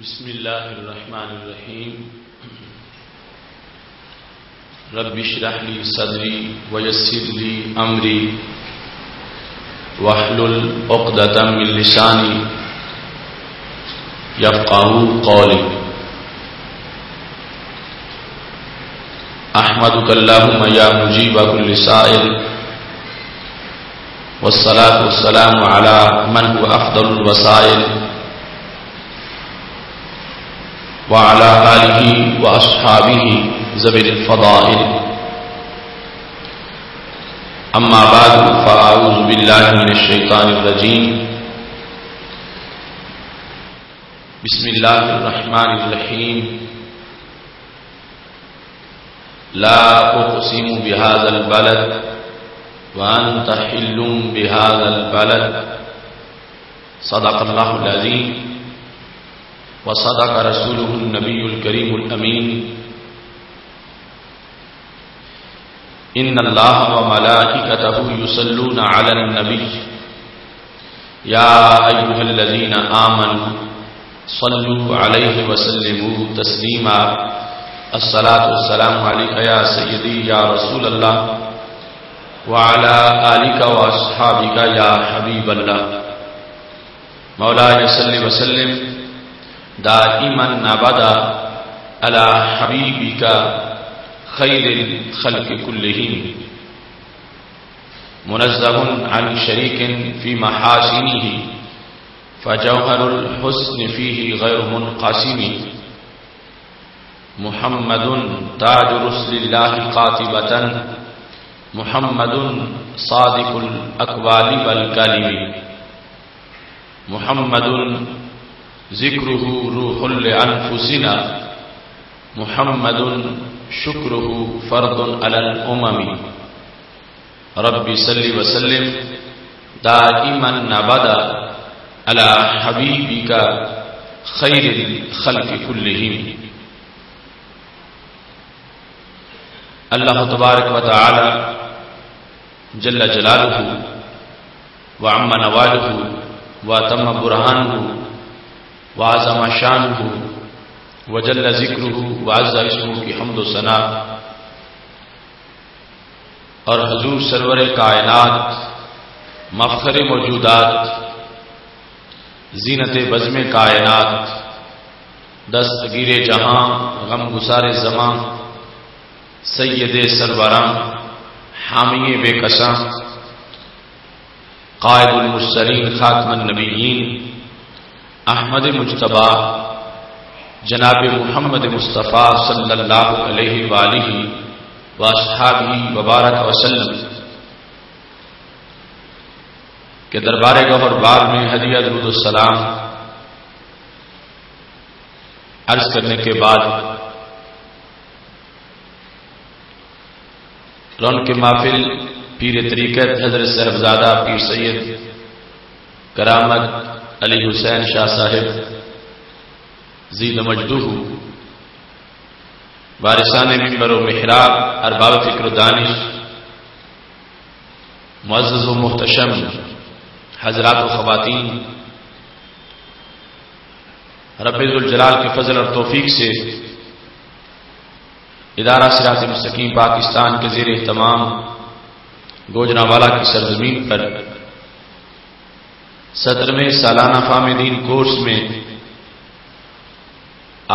بسم اللہ الرحمن الرحیم رب اشرح لی صدری ویسر لی امری واحلل عقدۃ من لسانی یفقهوا قولی احمدک اللہم یا مجیب کل سائل والصلاة والسلام علی من هو افضل الوسائل وعلى آله وأصحابه ذوي الفضائل أما بعد فأعوذ بالله من الشيطان الرجيم بسم الله الرحمن الرحيم لا أقسم بهذا البلد وأنت حل بهذا البلد صدق الله العظيم وصدق رسوله النبي الكريم الأمين إن الله وملائكته يصلون على النبي يا أيها الذين آمنوا صلوا عليه وسلموا تسليما الصلاة والسلام عليك يا سيدي يا رسول الله وعلى آلك وأصحابك يا حبيب الله مولاي صل وسلم دائما ابدا على حبيبك خير الخلق كلهم منزه عن شريك في محاسنه فجوهر الحسن فيه غير منقسم محمد تاج رسل الله قاطبة محمد صادق الأقوال والكلم محمد ذکرہ روح لانفسنا محمد شکرہ فرد علی الامم رب صلی وسلم دائما ابدا علی حبیبک خیر الخلق کلہم. اللہ تبارک و تعالی جل جلالہ وعم نوالہ واتم برہانہ وعظم شانہ وجل ذکرہ وعز اسمہ کی حمد و ثنا اور حضور سرور کائنات مفخر موجودات زینت بزم کائنات دستگیر جہاں غم گسار زمان سید سروراں حامی بے کساں قائد المرسلین خاتم النبیین احمد مجتبی جناب محمد مصطفیٰ صلی اللہ علیہ وآلہ واصحابہ وبارک وسلم کے دربار گوہر بار میں ہدیہ درود السلام عرض کرنے کے بعد رونق محفل پیر طریقت حضرت صاحبزادہ پیر سید کرامت علی حسین شاہ صاحب زید مجدہ وارثان منبر و محراب ارباب فکر و دانش معزز و محتشم حضرات و خواتین، رب ذوالجلال کے فضل اور توفیق سے ادارہ صراط مستقیم پاکستان کے زیر اہتمام گوجرانوالا کی سرزمین پر 17ویں سالانہ فہم دین کورس میں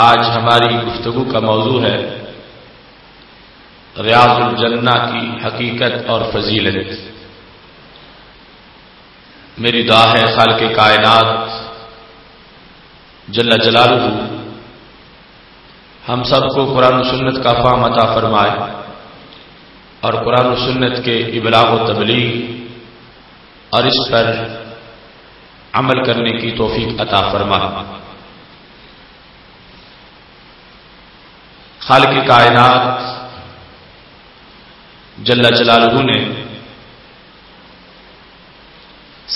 آج ہماری گفتگو کا موضوع ہے ریاض الجنہ کی حقیقت اور فضیلت. میری دعا ہے خالق کائنات جل جلالہ ہم سب کو قرآن و سنت کا فہم عطا فرمائے اور قرآن و سنت کے ابلاغ و تبلیغ اور اس پر عمل کرنے کی توفیق عطا فرما. خالق کائنات جل جلالہ نے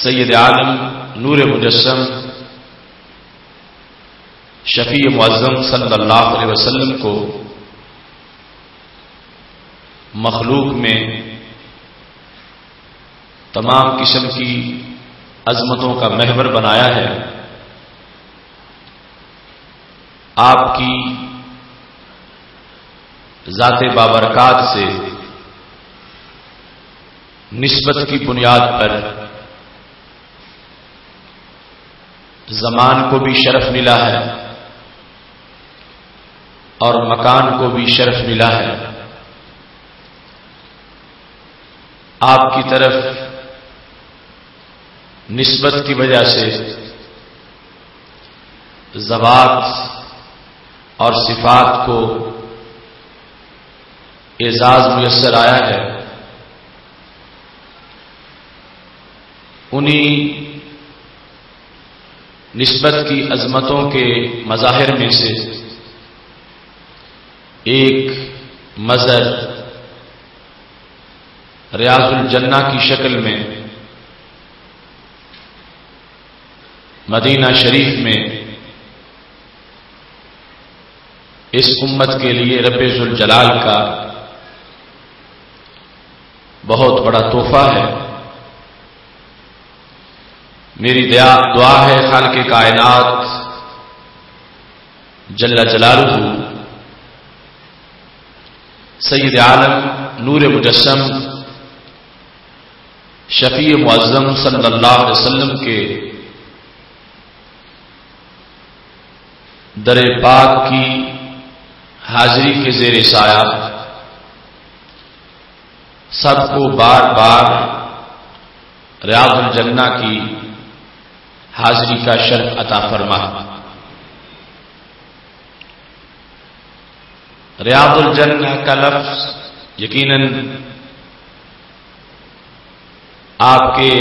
سید عالم نور مجسم شفیع معظم صلی اللہ علیہ وسلم کو مخلوق میں تمام قسم کی عظمتوں کا محور بنایا ہے آپ کی ذات بابرکات سے نسبت کی بنیاد پر زمان کو بھی شرف ملا ہے اور مکان کو بھی شرف ملا ہے. آپ کی طرف نسبت کی وجہ سے ذوات اور صفات کو اعزاز میسر آیا ہے. انہی نسبت کی عظمتوں کے مظاہر میں سے ایک مظہر ریاض الجنہ کی شکل میں مدینہ شریف میں اس امت کے لیے رب ذوالجلال کا بہت بڑا تحفہ ہے. میری دعا ہے خالق کائنات جل جلالہ سید عالم نور مجسم شفیع معظم صلی اللہ علیہ وسلم کے در پاک کی حاضری کے زیر سایہ سب کو بار بار ریاض الجنہ کی حاضری کا شرف عطا فرما. ریاض الجنہ کا لفظ یقیناً آپ کے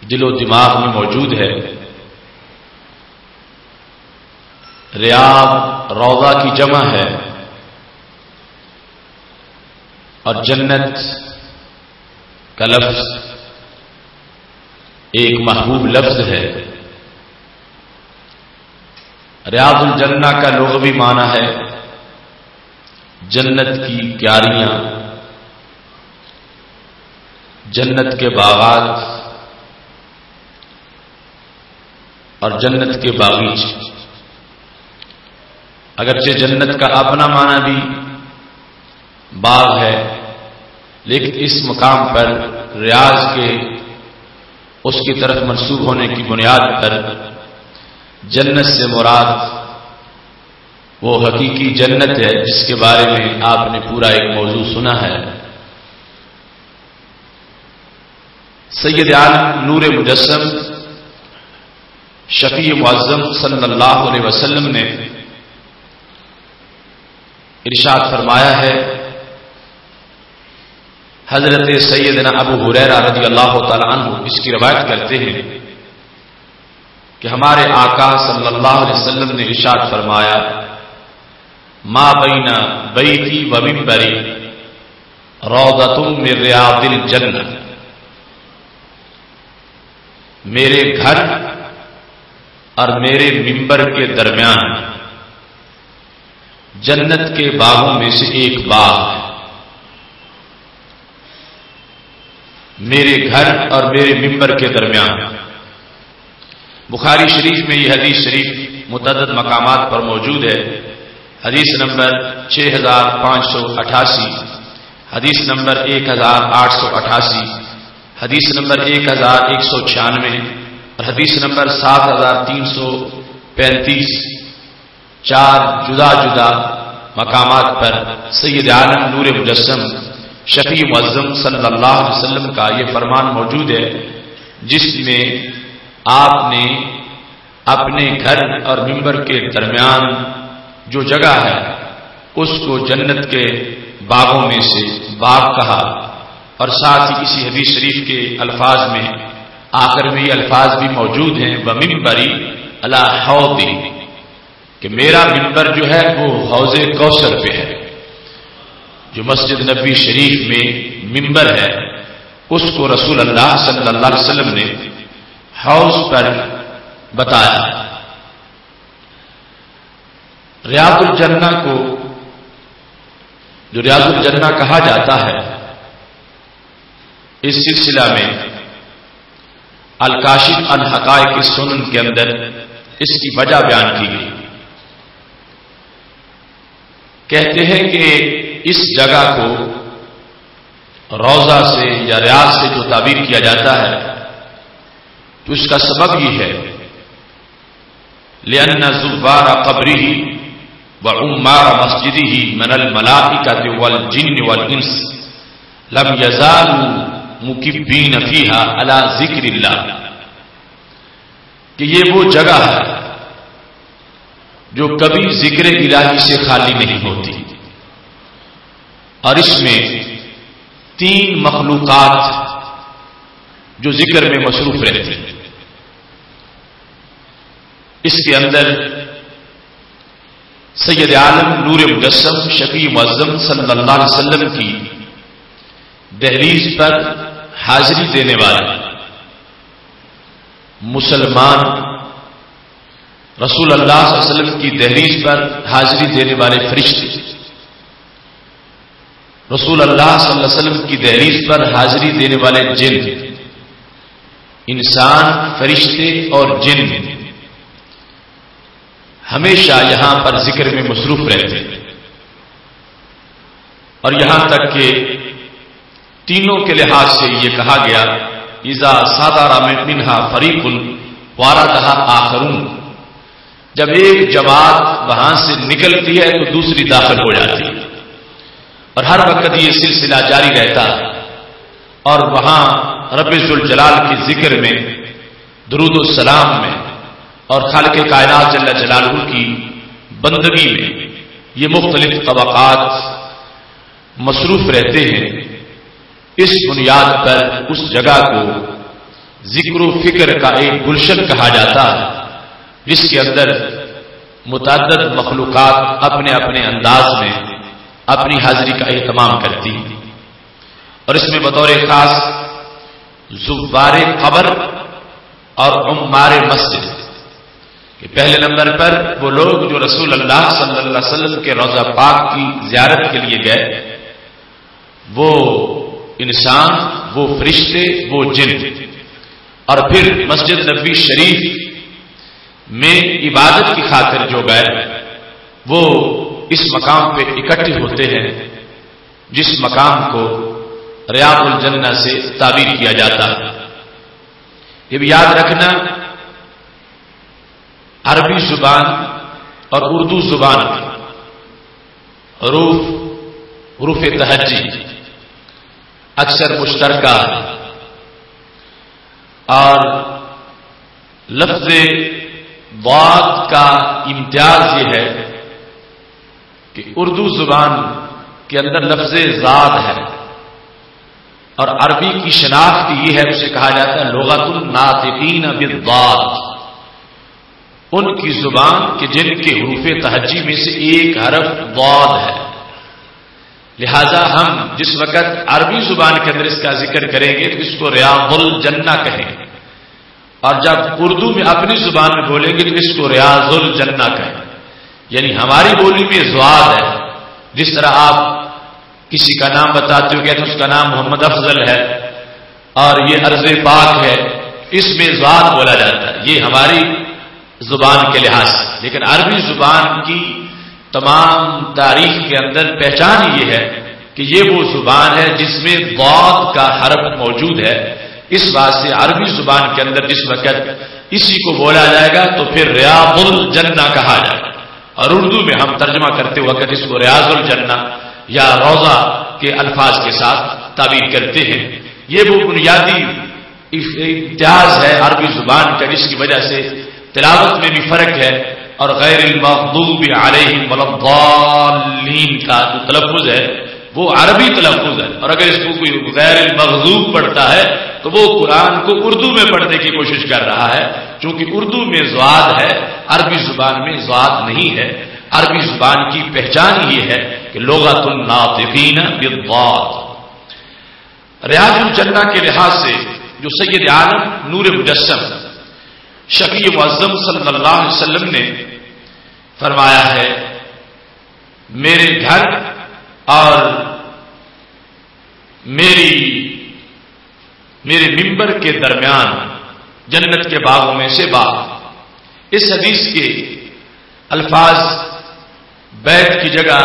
دل و دماغ میں موجود ہے. ریاض روضہ کی جمع ہے اور جنت کا لفظ ایک محبوب لفظ ہے. ریاض الجنہ کا لغوی معنی ہے جنت کی کیاریاں، جنت کے باغات اور جنت کے باغیچے. اگرچہ جنت کا اپنا معنی بھی باغ ہے، لیکن اس مقام پر ریاض کے اس کی طرف منسوب ہونے کی بنیاد پر جنت سے مراد وہ حقیقی جنت ہے جس کے بارے میں آپ نے پورا ایک موضوع سنا ہے. سید عالم نور مجسم شفیع معظم صلی اللہ علیہ وسلم نے ارشاد فرمایا ہے. حضرت سیدنا ابو ہریرہ رضی اللہ تعالی عنہ اس کی روایت کرتے ہیں کہ ہمارے آقا صلی اللہ علیہ وسلم نے ارشاد فرمایا ما بین بیتی و منبری روضۃ من ریاض الجنہ. میرے گھر اور میرے منبر کے درمیان جنت کے باغوں میں سے ایک باغ ہے. میرے گھر اور میرے منبر کے درمیان. بخاری شریف میں یہ حدیث شریف متعدد مقامات پر موجود ہے. حدیث نمبر 6588، حدیث نمبر 1888، حدیث نمبر 1196 اور حدیث نمبر 7335. چار جدا جدا مقامات پر سید عالم نور مجسم شفیع معظم صلی اللہ علیہ وسلم کا یہ فرمان موجود ہے جس میں آپ نے اپنے گھر اور منبر کے درمیان جو جگہ ہے اس کو جنت کے باغوں میں سے باغ کہا. اور ساتھ ہی اسی حدیث شریف کے الفاظ میں آخر میں یہ الفاظ بھی موجود ہیں ومنبری علی حوضی، کہ میرا منبر جو ہے وہ حوض کوثر پہ ہے. جو مسجد نبوی شریف میں منبر ہے اس کو رسول اللہ صلی اللہ علیہ وسلم نے حوض پر بتایا. ریاض الجنہ کو جو ریاض الجنہ کہا جاتا ہے، اس سلسلہ میں الکاشف عن حقائق السنن کے اندر اس کی وجہ بیان کی گئی. کہتے ہیں کہ اس جگہ کو روضہ سے یا ریاض سے جو تعبیر کیا جاتا ہے تو اس کا سبب یہ ہے لأن زوار قبره وعمار مسجده من الملائکة والجن والانس لم يزالوا مکبین فیہا علی ذکر اللہ، کہ یہ وہ جگہ ہے جو کبھی ذکر الہی سے خالی نہیں ہوتی، اور اس میں 3 مخلوقات جو ذکر میں مصروف رہتے ہیں۔ اس کے اندر سید عالم نور مجسم شفیع معظم صلی اللہ علیہ وسلم کی دہلیز پر حاضری دینے والے مسلمان، رسول اللہ صلی اللہ علیہ وسلم کی دہلیز پر حاضری دینے والے فرشتے، رسول اللہ صلی اللہ علیہ وسلم کی دہلیز پر حاضری دینے والے جن، انسان، فرشتے اور جن ہمیشہ یہاں پر ذکر میں مصروف رہتے ہیں، اور یہاں تک کہ تینوں کے لحاظ سے یہ کہا گیا اذا صدر منها فریق واردها آخرون، جب ایک جماعت وہاں سے نکلتی ہے تو دوسری داخل ہو جاتی ہے، اور ہر وقت یہ سلسلہ جاری رہتا ہے، اور وہاں رب ذوالجلال کے ذکر میں، درود و سلام میں، اور خالق کائنات جل جلالہ کی بندگی میں یہ مختلف طبقات مصروف رہتے ہیں۔ اس بنیاد پر اس جگہ کو ذکر و فکر کا ایک گلشن کہا جاتا ہے، جس کے اندر متعدد مخلوقات اپنے اپنے انداز میں اپنی حاضری کا اہتمام کرتی ہیں، اور اس میں بطور خاص زوار قبر اور عمار مسجد کہ پہلے نمبر پر وہ لوگ جو رسول اللہ صلی اللہ علیہ وسلم کے روضہ پاک کی زیارت کے لیے گئے، وہ انسان، وہ فرشتے، وہ جن، اور پھر مسجد نبوی شریف میں عبادت کی خاطر جو گئے وہ اس مقام پہ اکٹھے ہوتے ہیں جس مقام کو ریاض الجنہ سے تعبیر کیا جاتا ہے۔ یہ بھی یاد رکھنا عربی زبان اور اردو زبان کے حروف تہجی اکثر مشترکہ، اور لفظ ضاد کا امتیاز یہ ہے کہ اردو زبان کے اندر لفظ زاد ہے، اور عربی کی شناخت یہ ہے، اسے کہا جاتا ہے لغت الناطقین بالضاد، ان کی زبان کہ جن کے حروف تہجی میں سے ایک حرف ضاد ہے۔ لہذا ہم جس وقت عربی زبان کے اندر اس کا ذکر کریں گے تو اس کو ریاض الجنہ کہیں گے، اور جب اردو میں اپنی زبان میں بولیں گے تو اس کو ریاض الجنہ کہیں، یعنی ہماری بولی میں زواد ہے۔ جس طرح آپ کسی کا نام بتاتے ہو کہتے اس کا نام محمد افضل ہے اور یہ ارض پاک ہے، اس میں زواد بولا جاتا ہے، یہ ہماری زبان کے لحاظ سے۔ لیکن عربی زبان کی تمام تاریخ کے اندر پہچان یہ ہے کہ یہ وہ زبان ہے جس میں ضاد کا حرف موجود ہے، اس بات سے عربی زبان کے اندر جس وقت اسی کو بولا جائے گا تو پھر ریاض الجنہ کہا جائے گا، اور اردو میں ہم ترجمہ کرتے وقت اس کو ریاض الجنہ یا روضہ کے الفاظ کے ساتھ تعبیر کرتے ہیں۔ یہ وہ بنیادی امتیاز ہے عربی زبان کا جس کی وجہ سے تلاوت میں بھی فرق ہے، اور غیر المغضوب علیہم ولا الضالین کا جو تلفظ ہے وہ عربی تلفظ ہے، اور اگر اس کو کوئی غیر المغضوب پڑھتا ہے تو وہ قرآن کو اردو میں پڑھنے کی کوشش کر رہا ہے، چونکہ اردو میں ضاد ہے، عربی زبان میں ضاد نہیں ہے۔ عربی زبان کی پہچان یہ ہے کہ لغت الناطقین بالضاد۔ ریاض الجنہ کے لحاظ سے جو سید عالم نور مجسم شفیع معظم صلی اللہ علیہ وسلم نے فرمایا ہے، میرے گھر اور میرے ممبر کے درمیان جنت کے باغوں میں سے باغ۔ اس حدیث کے الفاظ بیت کی جگہ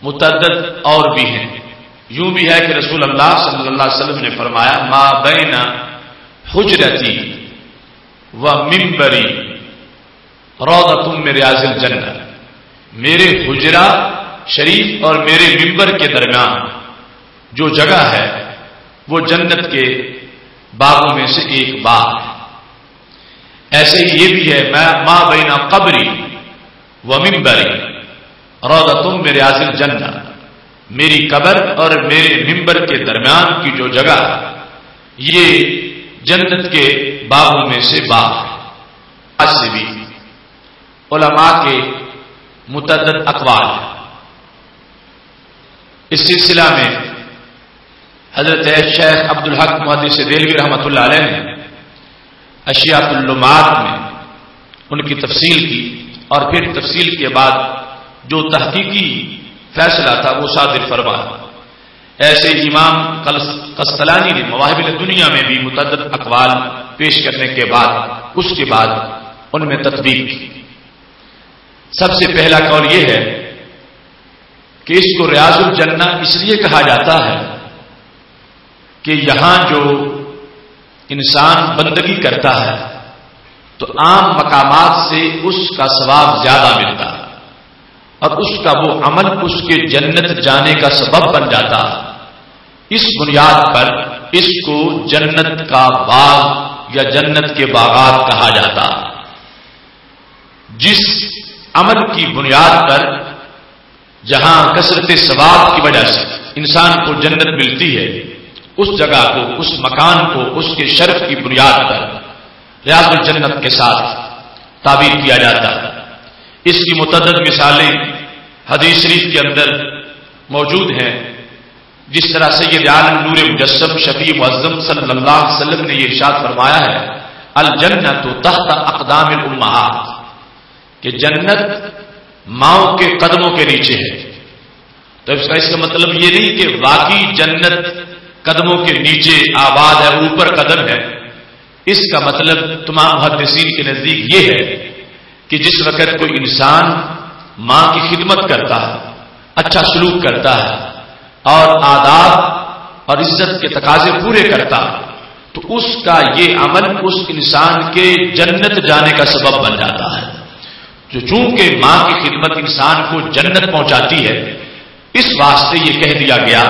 متعدد اور بھی ہیں. یوں بھی ہے کہ رسول اللہ صلی اللہ علیہ وسلم نے فرمایا ما بین حجرتی و منبری روضۃ من ریاض الجنہ، میرے حجرہ شریف اور میرے منبر کے درمیان جو جگہ ہے وہ جنت کے باغوں میں سے ایک باغ ہے. ایسے ہی یہ بھی ہے ما بین قبری و منبری روضۃ من ریاض الجنہ، میری قبر اور میرے منبر کے درمیان کی جو جگہ یہ جنت کے باغوں میں سے باغ ہے. آج سے بھی علماء کے متعدد اقوال ہیں. اس سلسلہ میں حضرت شیخ عبدالحق محدث دہلوی رحمۃ اللہ علیہ نے اشیاء اللمعات میں ان کی تفصیل کی، اور پھر تفصیل کے بعد جو تحقیقی فیصلہ تھا وہ صادر فرمایا. ایسے امام قسطلانی نے مواہب الدنیا میں بھی متعدد اقوال پیش کرنے کے بعد اس کے بعد ان میں تطبیق کی. سب سے پہلا قول یہ ہے کہ اس کو ریاض الجنہ اس لیے کہا جاتا ہے کہ یہاں جو انسان بندگی کرتا ہے تو عام مقامات سے اس کا ثواب زیادہ ملتا ہے، اور اس کا وہ عمل اس کے جنت جانے کا سبب بن جاتا ہے. اس بنیاد پر اس کو جنت کا باغ یا جنت کے باغات کہا جاتا ہے. جس عمل کی بنیاد پر جہاں کثرت ثواب کی وجہ سے انسان کو جنت ملتی ہے، اس جگہ کو، اس مکان کو اس کے شرف کی بنیاد پر ریاض الجنت کے ساتھ تعبیر کیا جاتا ہے. اس کی متعدد مثالیں حدیث شریف کے اندر موجود ہیں. جس طرح سید عالم نور مجسم شفیع معظم صلی اللہ علیہ وسلم نے یہ ارشاد فرمایا ہے الجنت تحت اقدام الامہات، کہ جنت ماؤں کے قدموں کے نیچے ہے. تو اس کا مطلب یہ نہیں کہ واقعی جنت قدموں کے نیچے آباد ہے، اوپر قدم ہے. اس کا مطلب تمام محدثین کے نزدیک یہ ہے کہ جس وقت کوئی انسان ماں کی خدمت کرتا ہے، اچھا سلوک کرتا ہے اور آداب اور عزت کے تقاضے پورے کرتا ہے، تو اس کا یہ عمل اس انسان کے جنت جانے کا سبب بن جاتا ہے. جو چونکہ ماں کی خدمت انسان کو جنت پہنچاتی ہے، اس واسطے یہ کہہ دیا گیا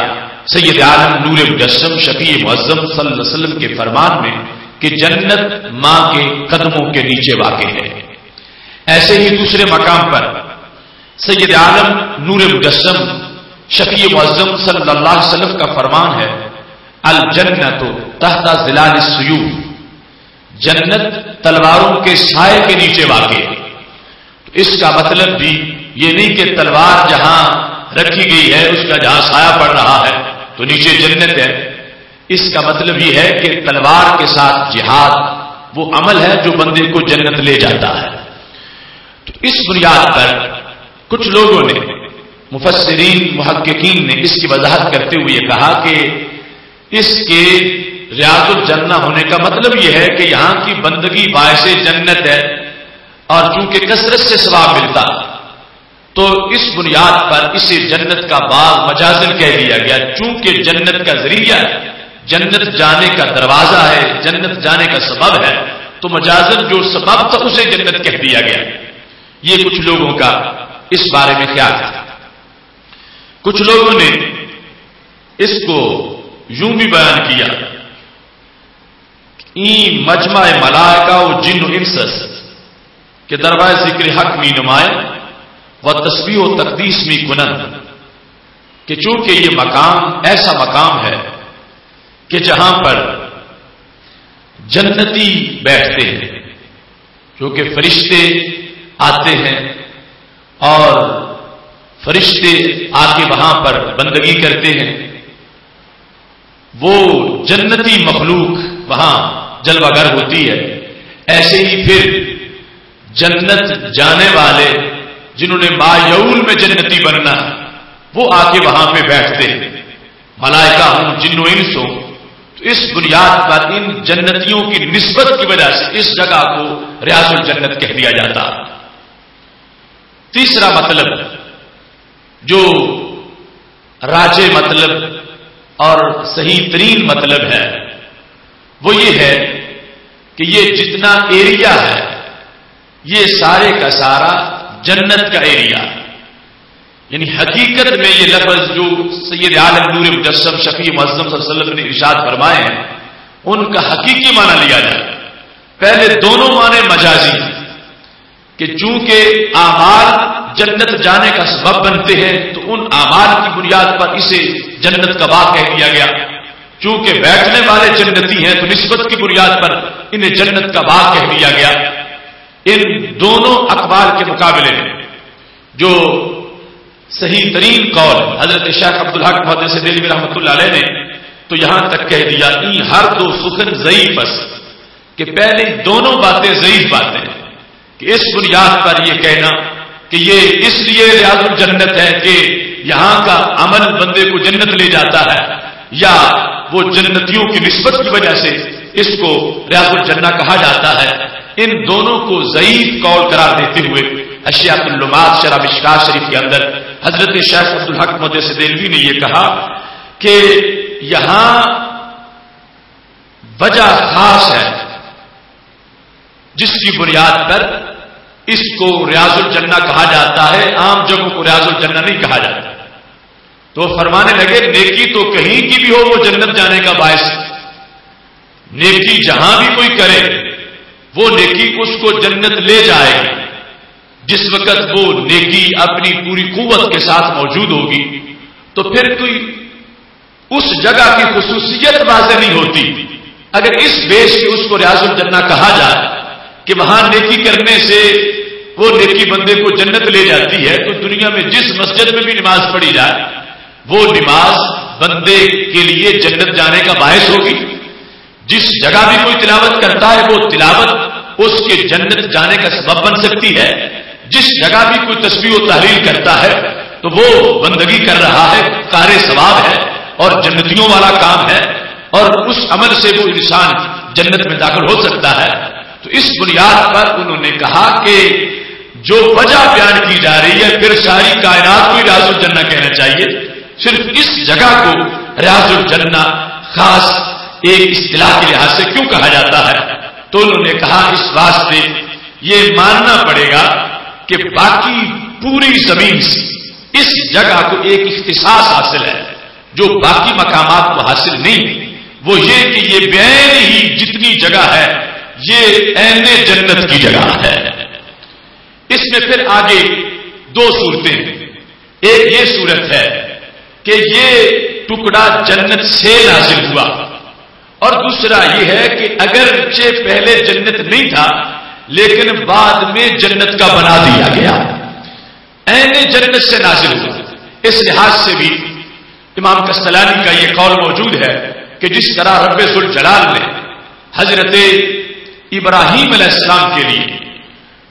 سید عالم نور مجسم شفیع معظم صلی اللہ علیہ وسلم کے فرمان میں کہ جنت ماں کے قدموں کے نیچے واقع ہے. ایسے ہی دوسرے مقام پر سید عالم نور مجسم شفیع معظم صلی اللہ علیہ وسلم کا فرمان ہے الجنت تحت ظلال السیوف، جنت تلواروں کے سائے کے نیچے واقع ہے. تو اس کا مطلب بھی یہ نہیں کہ تلوار جہاں رکھی گئی ہے اس کا جہاں سایہ پڑ رہا ہے تو نیچے جنت ہے. اس کا مطلب یہ ہے کہ تلوار کے ساتھ جہاد وہ عمل ہے جو بندے کو جنت لے جاتا ہے. تو اس بنیاد پر کچھ لوگوں نے، مفسرین محققین نے اس کی وضاحت کرتے ہوئے یہ کہا کہ اس کے ریاض الجنہ ہونے کا مطلب یہ ہے کہ یہاں کی بندگی باعث جنت ہے، اور چونکہ کثرت سے ثواب ملتا تو اس بنیاد پر اسے جنت کا باغ مجازن کہہ دیا گیا. چونکہ جنت کا ذریعہ ہے، جنت جانے کا دروازہ ہے، جنت جانے کا سبب ہے، تو مجازن جو سبب تھا اسے جنت کہہ دیا گیا. یہ کچھ لوگوں کا اس بارے میں خیال ہے. کچھ لوگوں نے اس کو یوں بھی بیان کیا مجمع ملائکہ و جن و انسس کہ دربار ذکر حق می نمائے و تسبیح و تقدیس می کنن، کہ چونکہ یہ مقام ایسا مقام ہے کہ جہاں پر جنتی بیٹھتے ہیں، کیونکہ فرشتے آتے ہیں اور فرشتے آ کے وہاں پر بندگی کرتے ہیں. وہ جنتی مخلوق وہاں جلوہ گر ہوتی ہے. ایسے ہی پھر جنت جانے والے جنہوں نے مایول میں جنتی بننا وہ آ کے وہاں پہ بیٹھتے ہیں، ملائکہ ہوں جن و انس ہوں. تو اس بنیاد پر ان جنتیوں کی نسبت کی وجہ سے اس جگہ کو ریاض الجنت کہہ دیا جاتا. تیسرا مطلب جو راجے مطلب اور صحیح ترین مطلب ہے وہ یہ ہے کہ یہ جتنا ایریا ہے یہ سارے کا سارا جنت کا ایریا، یعنی حقیقت میں یہ لفظ جو سید عالم نور مجسم شفیع معظم صلی اللہ علیہ وسلم نے ارشاد فرمائے ہیں ان کا حقیقی معنی لیا جائے۔ پہلے دونوں معنی مجازی کہ چونکہ اعمال جنت جانے کا سبب بنتے ہیں تو ان اعمال کی بنیاد پر اسے جنت کا باغ کہہ دیا گیا، چونکہ بیٹھنے والے جنتی ہیں تو نسبت کی بنیاد پر انہیں جنت کا باغ کہہ دیا گیا۔ ان دونوں اقوال کے مقابلے میں جو صحیح ترین قول حضرت شیخ عبدالحق محدث دہلوی رحمۃ اللہ علیہ نے تو یہاں تک کہہ دیا ان ہر دو سخن ضعیف بس کہ پہلے دونوں باتیں ضعیف باتیں ہیں کہ اس بنیاد پر یہ کہنا کہ یہ اس لیے ریاض الجنت ہے کہ یہاں کا عمل بندے کو جنت لے جاتا ہے یا وہ جنتیوں کی نسبت کی وجہ سے اس کو ریاض الجنہ کہا جاتا ہے، ان دونوں کو ضعیف قول قرار دیتے ہوئے اشیاء اللمات شرح مشکات شریف کے اندر حضرت شیخ عبدالحق محدث دہلوی نے یہ کہا کہ یہاں وجہ خاص ہے جس کی بنیاد پر اس کو ریاض الجنہ کہا جاتا ہے، عام جگہوں کو ریاض الجنہ نہیں کہا جاتا۔ تو فرمانے لگے نیکی تو کہیں کی بھی ہو وہ جنت جانے کا باعث، نیکی جہاں بھی کوئی کرے وہ نیکی اس کو جنت لے جائے گی۔ جس وقت وہ نیکی اپنی پوری قوت کے ساتھ موجود ہوگی تو پھر کوئی اس جگہ کی خصوصیت واضح نہیں ہوتی۔ اگر اس بیس سے اس کو ریاض الجنہ کہا جائے کہ وہاں نیکی کرنے سے وہ نیکی بندے کو جنت لے جاتی ہے تو دنیا میں جس مسجد میں بھی نماز پڑھی جائے وہ نماز بندے کے لیے جنت جانے کا باعث ہوگی۔ جس جگہ بھی کوئی تلاوت کرتا ہے وہ تلاوت اس کے جنت جانے کا سبب بن سکتی ہے۔ جس جگہ بھی کوئی تسبیح و تحلیل کرتا ہے تو وہ بندگی کر رہا ہے، قارئ ثواب ہے اور جنتیوں والا کام ہے اور اس عمل سے وہ انسان جنت میں داخل ہو سکتا ہے۔ تو اس بنیاد پر انہوں نے کہا کہ جو وجہ بیان کی جا رہی ہے پھر ساری کائنات کو ریاض الجنہ کہنا چاہیے، صرف اس جگہ کو ریاض الجنہ خاص ایک اصطلاح کے لحاظ سے کیوں کہا جاتا ہے؟ تو انہوں نے کہا اس واسطے یہ ماننا پڑے گا کہ باقی پوری زمین سے اس جگہ کو ایک اختصاص حاصل ہے جو باقی مقامات کو حاصل نہیں، وہ یہ کہ یہ بعین ہی جتنی جگہ ہے یہ عین جنت کی جگہ ہے۔ اس میں پھر آگے دو صورتیں ہیں، ایک یہ صورت ہے کہ یہ ٹکڑا جنت سے نازل ہوا اور دوسرا یہ ہے کہ اگرچہ پہلے جنت نہیں تھا لیکن بعد میں جنت کا بنا دیا گیا، عین جنت سے نازل ہوا۔ اس لحاظ سے بھی امام کستلانی کا یہ قول موجود ہے کہ جس طرح رب ذوالجلال نے حضرت ابراہیم علیہ السلام کے لیے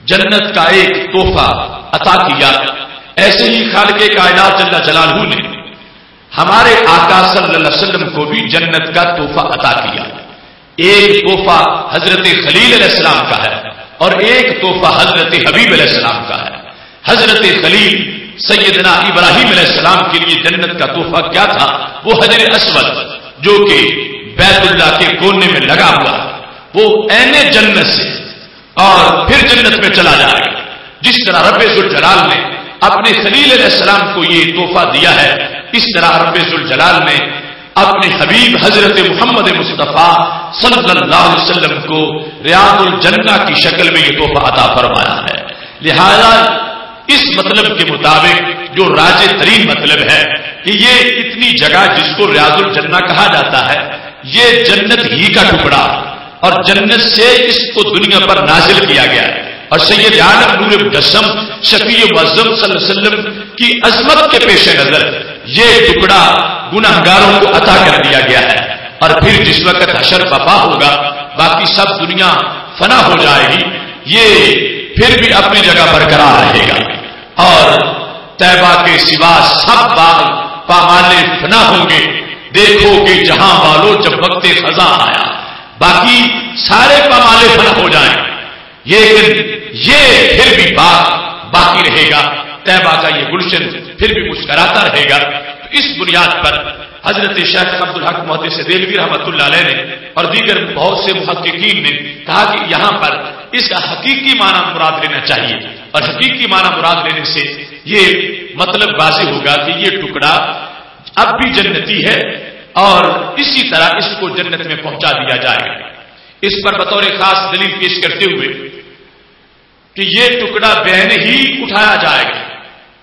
جنت کا ایک تحفہ عطا کیا، ایسے ہی خالق کائنات جل جلالہ نے ہمارے آقا صلی اللہ علیہ وسلم کو بھی جنت کا تحفہ عطا کیا۔ ایک تحفہ حضرت خلیل علیہ السلام کا ہے اور ایک تحفہ حضرت حبیب علیہ السلام کا ہے۔ حضرت خلیل سیدنا ابراہیم علیہ السلام کے لیے جنت کا تحفہ کیا تھا؟ وہ حجر اسود جو کہ بیت اللہ کے کونے میں لگا ہوا، وہ عین جنت سے اور پھر جنت میں چلا جائے گا۔ جس طرح رب ذوالجلال نے اپنے خلیل علیہ السلام کو یہ تحفہ دیا ہے، اس طرح رب ذوالجلال نے اپنے حبیب حضرت محمد مصطفیٰ صلی اللہ علیہ وسلم کو ریاض الجنہ کی شکل میں یہ تحفہ عطا فرمایا ہے۔ لہذا اس مطلب کے مطابق جو راجح ترین مطلب ہے کہ یہ اتنی جگہ جس کو ریاض الجنہ کہا جاتا ہے یہ جنت ہی کا ٹکڑا اور جنت سے اس کو دنیا پر نازل کیا گیا ہے اور سید عالم نور مجسم شفیع معظم صلی اللہ علیہ وسلم کی عظمت کے پیش نظر یہ ٹکڑا گناہگاروں کو عطا کر دیا گیا ہے۔ اور پھر جس وقت حشر برپا ہوگا باقی سب دنیا فنا ہو جائے گی، یہ پھر بھی اپنی جگہ برقرار رہے گا اور طیبہ کے سوا سب باغ پامالے فنا ہوں گے۔ دیکھو کہ جہاں والو جب وقت خزاں آیا باقی سارے پامالے فنا ہو جائیں، لیکن یہ پھر بھی باغ باقی رہے گا، طیبہ کا یہ گلشن پھر بھی مسکراتا رہے گا۔ اس بنیاد پر حضرت شیخ عبدالحق محدث دہلوی رحمۃ اللہ علیہ نے اور دیگر بہت سے محققین نے کہا کہ یہاں پر اس کا حقیقی معنی مراد لینا چاہیے، اور حقیقی معنی مراد لینے سے یہ مطلب واضح ہوگا کہ یہ ٹکڑا اب بھی جنتی ہے اور اسی طرح اس کو جنت میں پہنچا دیا جائے گا۔ اس پر بطور خاص دلیل پیش کرتے ہوئے کہ یہ ٹکڑا بہن ہی اٹھایا جائے گا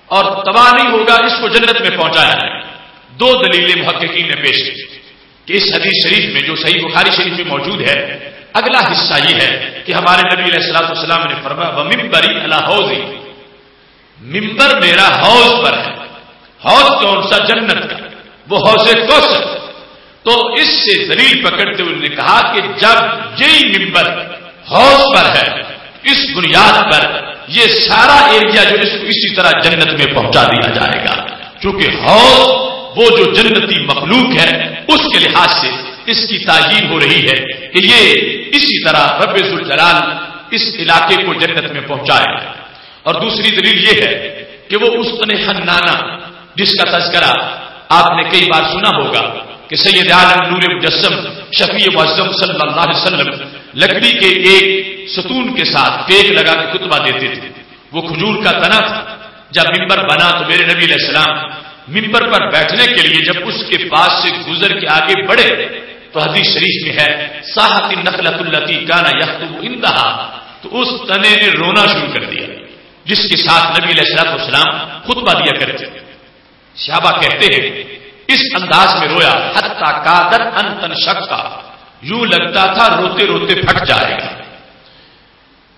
اور تباہ نہیں ہوگا، اس کو جنت میں پہنچایا جائے گا۔ دو دلیلیں محققین نے پیش کی کہ اس حدیث شریف میں جو صحیح بخاری شریف میں موجود ہے، اگلا حصہ یہ ہے کہ ہمارے نبی علیہ الصلوۃ والسلام نے فرمایا وَمِنبَرِي عَلَىٰ حَوْضِي، ممبر میرا حوض پر ہے۔ حوض کون سا؟ جنت کا، وہ حوض کوثر۔ تو اس سے دلیل پکڑتے ہوئے نے کہا کہ جب یہی ممبر حوض پر ہے، اس بنیاد پر یہ سارا ایریا جو اس کو اسی طرح جنت میں پہنچا دیا جائے گا، کیونکہ حوض وہ جو جنتی مخلوق ہے اس کے لحاظ سے اس کی تعیین ہو رہی ہے کہ یہ اسی طرح رب ذوالجلال اس علاقے کو جنت میں پہنچائے گا۔ اور دوسری دلیل یہ ہے کہ وہ استن حنانہ جس کا تذکرہ آپ نے کئی بار سنا ہوگا کہ سید عالم نور مجسم شفیع معظم صلی اللہ علیہ وسلم لکڑی کے ایک ستون کے ساتھ ٹیک لگا کے خطبہ دیتے تھے، وہ کھجور کا تنا تھا۔ جب ممبر بنا تو میرے نبی علیہ السلام ممبر پر بیٹھنے کے لیے جب اس کے پاس سے گزر کے آگے بڑھے تو حدیث شریف میں ہے ساحت النخلۃ التی کان یخطب عندها، تو اس تنے نے رونا شروع کر دیا جس کے ساتھ نبی علیہ الصلوۃ والسلام خطبہ دیا کرتے تھے۔ صحابہ کہتے ہیں اس انداز میں رویا حتی کادت ان تنشق، یوں لگتا تھا روتے روتے پھٹ جائے گا۔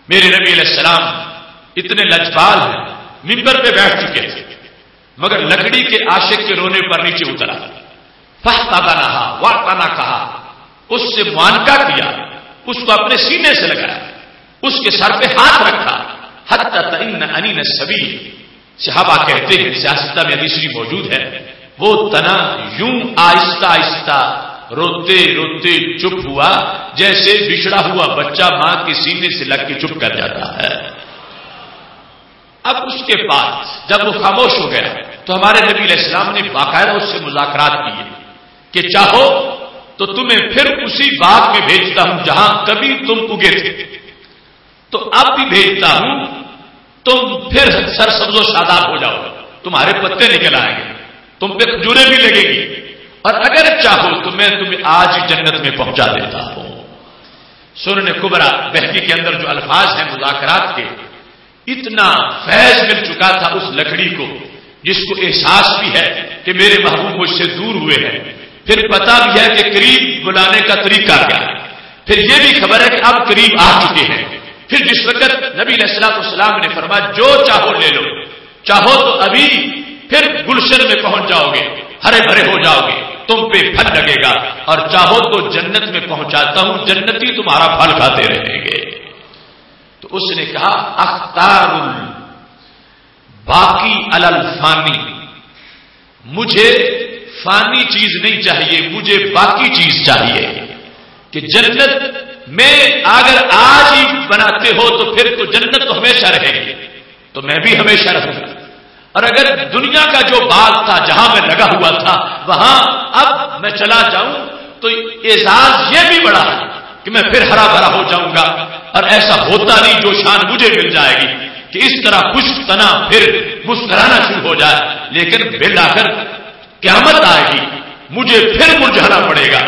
میرے نبی علیہ السلام اتنے لجپال ہیں، ممبر پہ بیٹھ چکے تھے مگر لکڑی کے عاشق کے رونے پر نیچے اترا، فاحتضنها واعتنى کہا، اس سے معانقہ کیا، اس کو اپنے سینے سے لگایا، اس کے سر پہ ہاتھ رکھا، حتی تئن انین السبیل۔ صحابہ کہتے ہیں سیاستہ میں حدیث موجود ہے وہ تنا یوں آہستہ آہستہ روتے روتے چپ ہوا جیسے بچھڑا ہوا بچہ ماں کے سینے سے لگ کے چپ کر جاتا ہے۔ اب اس کے بعد جب وہ خاموش ہو گیا تو ہمارے نبی علیہ السلام نے باقاعدہ اس سے مذاکرات کیے کہ چاہو تو تمہیں پھر اسی باغ میں بھیجتا ہوں جہاں کبھی تم اگے تھے، تو اب بھی بھیجتا ہوں، تم پھر سرسبز و شاداب ہو جاؤ، تمہارے پتے نکل آئیں گے، تم پہ کھجوریں بھی لگے گی، اور اگر چاہو تو میں تمہیں آج ہی جنت میں پہنچا دیتا ہوں۔ سنن کبرا بہقی کے اندر جو الفاظ ہیں مذاکرات کے، اتنا فیض مل چکا تھا اس لکڑی کو جس کو احساس بھی ہے کہ میرے محبوب مجھ سے دور ہوئے ہیں، پھر پتا بھی ہے کہ قریب بلانے کا طریقہ کیا ہے، پھر یہ بھی خبر ہے کہ اب قریب آ چکے ہیں۔ پھر جس وقت نبی علیہ الصلوۃ والسلام نے فرمایا جو چاہو لے لو، چاہو تو ابھی پھر گلشن میں پہنچ جاؤ گے، ہرے بھرے ہو جاؤ گے، تم پہ پھل لگے گا، اور چاہو تو جنت میں پہنچاتا ہوں، جنتی تمہارا پھل کھاتے رہیں گے۔ تو اس نے کہا اختار باقی علی الفانی، مجھے فانی چیز نہیں چاہیے، مجھے باقی چیز چاہیے، کہ جنت میں اگر آج ہی بناتے ہو تو پھر تو جنت تو ہمیشہ رہے گی، تو میں بھی ہمیشہ رہوں گا، اور اگر دنیا کا جو باغ تھا جہاں میں لگا ہوا تھا وہاں اب میں چلا جاؤں تو اعزاز یہ بھی بڑا ہے کہ میں پھر ہرا بھرا ہو جاؤں گا، اور ایسا ہوتا نہیں جو شان مجھے مل جائے گی کہ اس طرح خشک تنا پھر مسکرانا شروع ہو جائے، لیکن بالآخر قیامت آئے گی مجھے پھر مرجھانا پڑے گا۔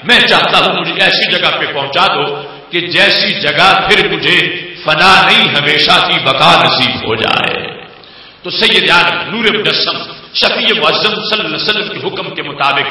میں چاہتا ہوں مجھے ایسی جگہ پہ پہنچا دو کہ جیسی جگہ پھر مجھے فنا نہیں ہمیشہ کی بقا نصیب ہو جائے۔ تو سید عالم نور مجسم شفیع معظم صلی اللہ علیہ وسلم کے حکم کے مطابق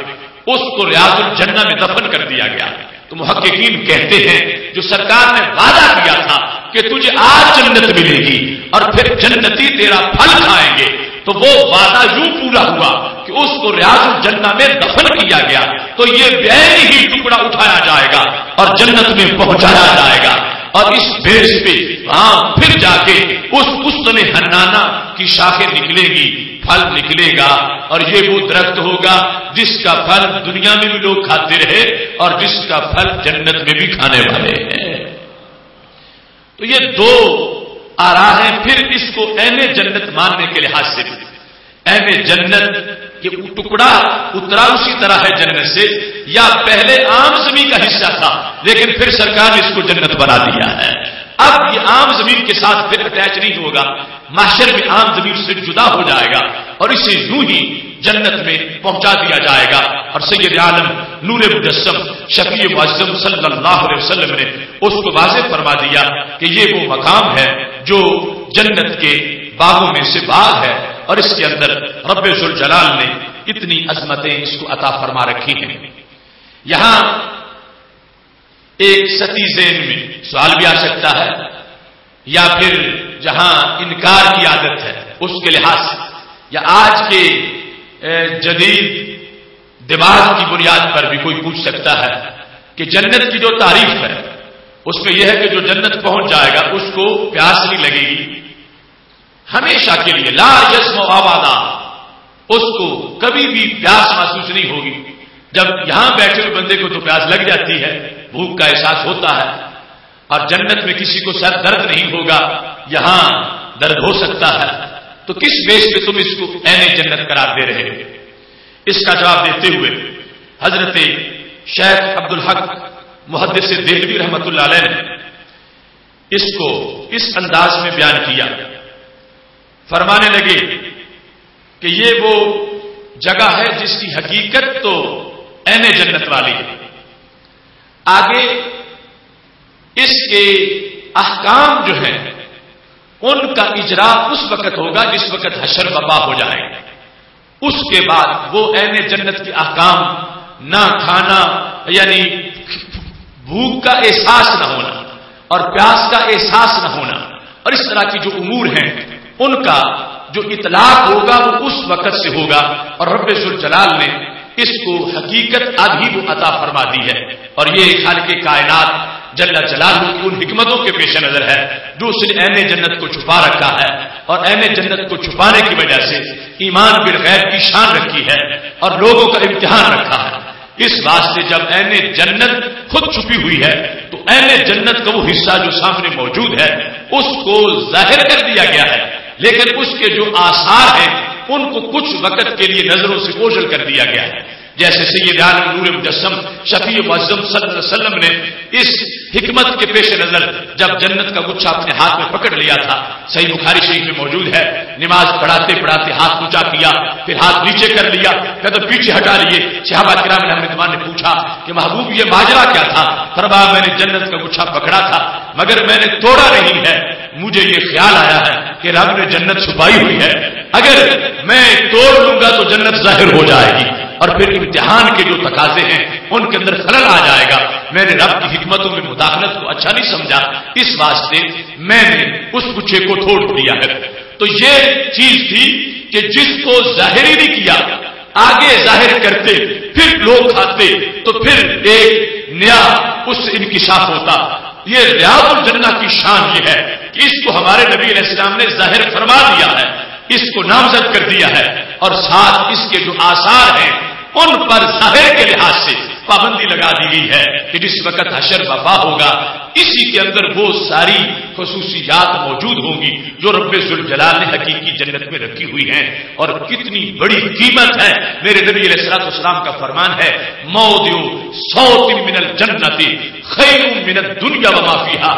اس کو ریاض الجنہ میں دفن کر دیا گیا۔ تو محققین کہتے ہیں جو سرکار نے وعدہ کیا تھا کہ تجھے آج جنت ملے گی اور پھر جنتی تیرا پھل کھائیں گے، تو وہ وعدہ یوں پورا ہوا کہ اس کو ریاض الجنہ میں دفن کیا گیا، تو یہ بین ہی ٹکڑا اٹھایا جائے گا اور جنت میں پہنچایا جائے گا، اور اس بیس پہ ہاں پھر جا کے اس استن حنانہ کی شاخیں نکلے گی، پھل نکلے گا، اور یہ وہ درخت ہوگا جس کا پھل دنیا میں بھی لوگ کھاتے رہے اور جس کا پھل جنت میں بھی کھانے والے ہیں۔ تو یہ دو آراہ ہیں۔ پھر اس کو اہل جنت ماننے کے لحاظ سے بھی اہل جنت کہ وہ ٹکڑا اترا اسی طرح ہے جنت سے، یا پہلے عام زمین کا حصہ تھا لیکن پھر سرکار نے اس کو جنت بنا دیا ہے۔ اب یہ عام زمین کے ساتھ پھر اٹیچ نہیں ہوگا، محشر میں عام زمین سے جدا ہو جائے گا اور اسے یوں ہی جنت میں پہنچا دیا جائے گا۔ اور سید عالم نور مجسم شفیع معظم صلی اللہ علیہ وسلم نے اس کو واضح فرما دیا کہ یہ وہ مقام ہے جو جنت کے باغوں میں سے باغ ہے، اور اس کے اندر رب ذوالجلال نے اتنی عظمتیں اس کو عطا فرما رکھی ہیں۔ یہاں ایک ستی ذہن میں سوال بھی آ سکتا ہے، یا پھر جہاں انکار کی عادت ہے اس کے لحاظ سے، یا آج کے جدید دماغ کی بنیاد پر بھی کوئی پوچھ سکتا ہے کہ جنت کی جو تعریف ہے اس میں یہ ہے کہ جو جنت پہنچ جائے گا اس کو پیاس نہیں لگے گی ہمیشہ کے لیے، لا یسمع آبادا، اس کو کبھی بھی پیاس محسوس نہیں ہوگی۔ جب یہاں بیٹھے ہوئے بندے کو تو پیاس لگ جاتی ہے، بھوک کا احساس ہوتا ہے، اور جنت میں کسی کو سر درد نہیں ہوگا، یہاں درد ہو سکتا ہے، تو کس بیس پہ تم اس کو عین جنت قرار دے رہے ہو؟ اس کا جواب دیتے ہوئے حضرت شیخ عبدالحق محدث دہلوی رحمۃ اللہ علیہ نے اس کو اس انداز میں بیان کیا، فرمانے لگے کہ یہ وہ جگہ ہے جس کی حقیقت تو عین جنت والی ہے، آگے اس کے احکام جو ہیں ان کا اجرا اس وقت ہوگا جس وقت حشر برپا ہو جائے گا، اس کے بعد وہ عین جنت کے احکام، نہ کھانا یعنی بھوک کا احساس نہ ہونا اور پیاس کا احساس نہ ہونا اور اس طرح کی جو امور ہیں ان کا جو اطلاق ہوگا وہ اس وقت سے ہوگا، اور رب ذوالجلال نے اس کو حقیقت آدھی وہ عطا فرما دی ہے، اور یہ خالق کائنات جل جلالہ کی ان حکمتوں کے پیش نظر ہے جو اس نے عین جنت کو چھپا رکھا ہے، اور عین جنت کو چھپانے کی وجہ سے ایمان بالغیب کی شان رکھی ہے اور لوگوں کا امتحان رکھا ہے۔ اس واسطے جب عین جنت خود چھپی ہوئی ہے تو عین جنت کا وہ حصہ جو سامنے موجود ہے اس کو ظاہر کر دیا گیا ہے، لیکن اس کے جو آثار ہیں ان کو کچھ وقت کے لیے نظروں سے اوجھل کر دیا گیا ہے۔ جیسے سید عالم نور مجسم شفیع معظم صلی اللہ علیہ وسلم نے اس حکمت کے پیش نظر جب جنت کا گچھا اپنے ہاتھ میں پکڑ لیا تھا، صحیح بخاری شریف میں موجود ہے، نماز پڑھاتے پڑھاتے ہاتھ اونچا کیا، پھر ہاتھ نیچے کر لیا، قدم پیچھے ہٹا لیے، صحابہ کرام رضوان نے پوچھا کہ محبوب یہ ماجرا کیا تھا؟ فرمایا میں نے جنت کا گچھا پکڑا تھا مگر میں نے توڑا نہیں ہے، مجھے یہ خیال آیا ہے کہ رب نے جنت چھپائی ہوئی ہے، اگر میں توڑ لوں گا تو جنت ظاہر ہو جائے گی اور پھر امتحان کے جو تقاضے ہیں ان کے اندر خلل آ جائے گا، میں نے رب کی حکمتوں میں مداخلت کو اچھا نہیں سمجھا، اس واسطے میں نے اس گچھے کو توڑ دیا ہے۔ تو یہ چیز تھی کہ جس کو ظاہر ہی نہیں کیا، آگے ظاہر کرتے پھر لوگ کھاتے تو پھر ایک نیا اس سے انکشاف ہوتا۔ یہ ریاض الجنہ کی شان یہ ہے کہ اس کو ہمارے نبی علیہ السلام نے ظاہر فرما دیا ہے، اس کو نامزد کر دیا ہے، اور ساتھ اس کے جو آثار ہیں ان پر ظاہر کے لحاظ سے پابندی لگا دی گئی ہے کہ جس وقت حشر برپا ہوگا اسی کے اندر وہ ساری خصوصیات موجود ہوں گی جو رب ذوالجلال نے حقیقی جنت میں رکھی ہوئی ہیں، اور کتنی بڑی قیمت ہے۔ میرے نبی علیہ الصلوۃ والسلام کا فرمان ہے موضع صوت من الجنت خیر من الدنیا وما فیہا،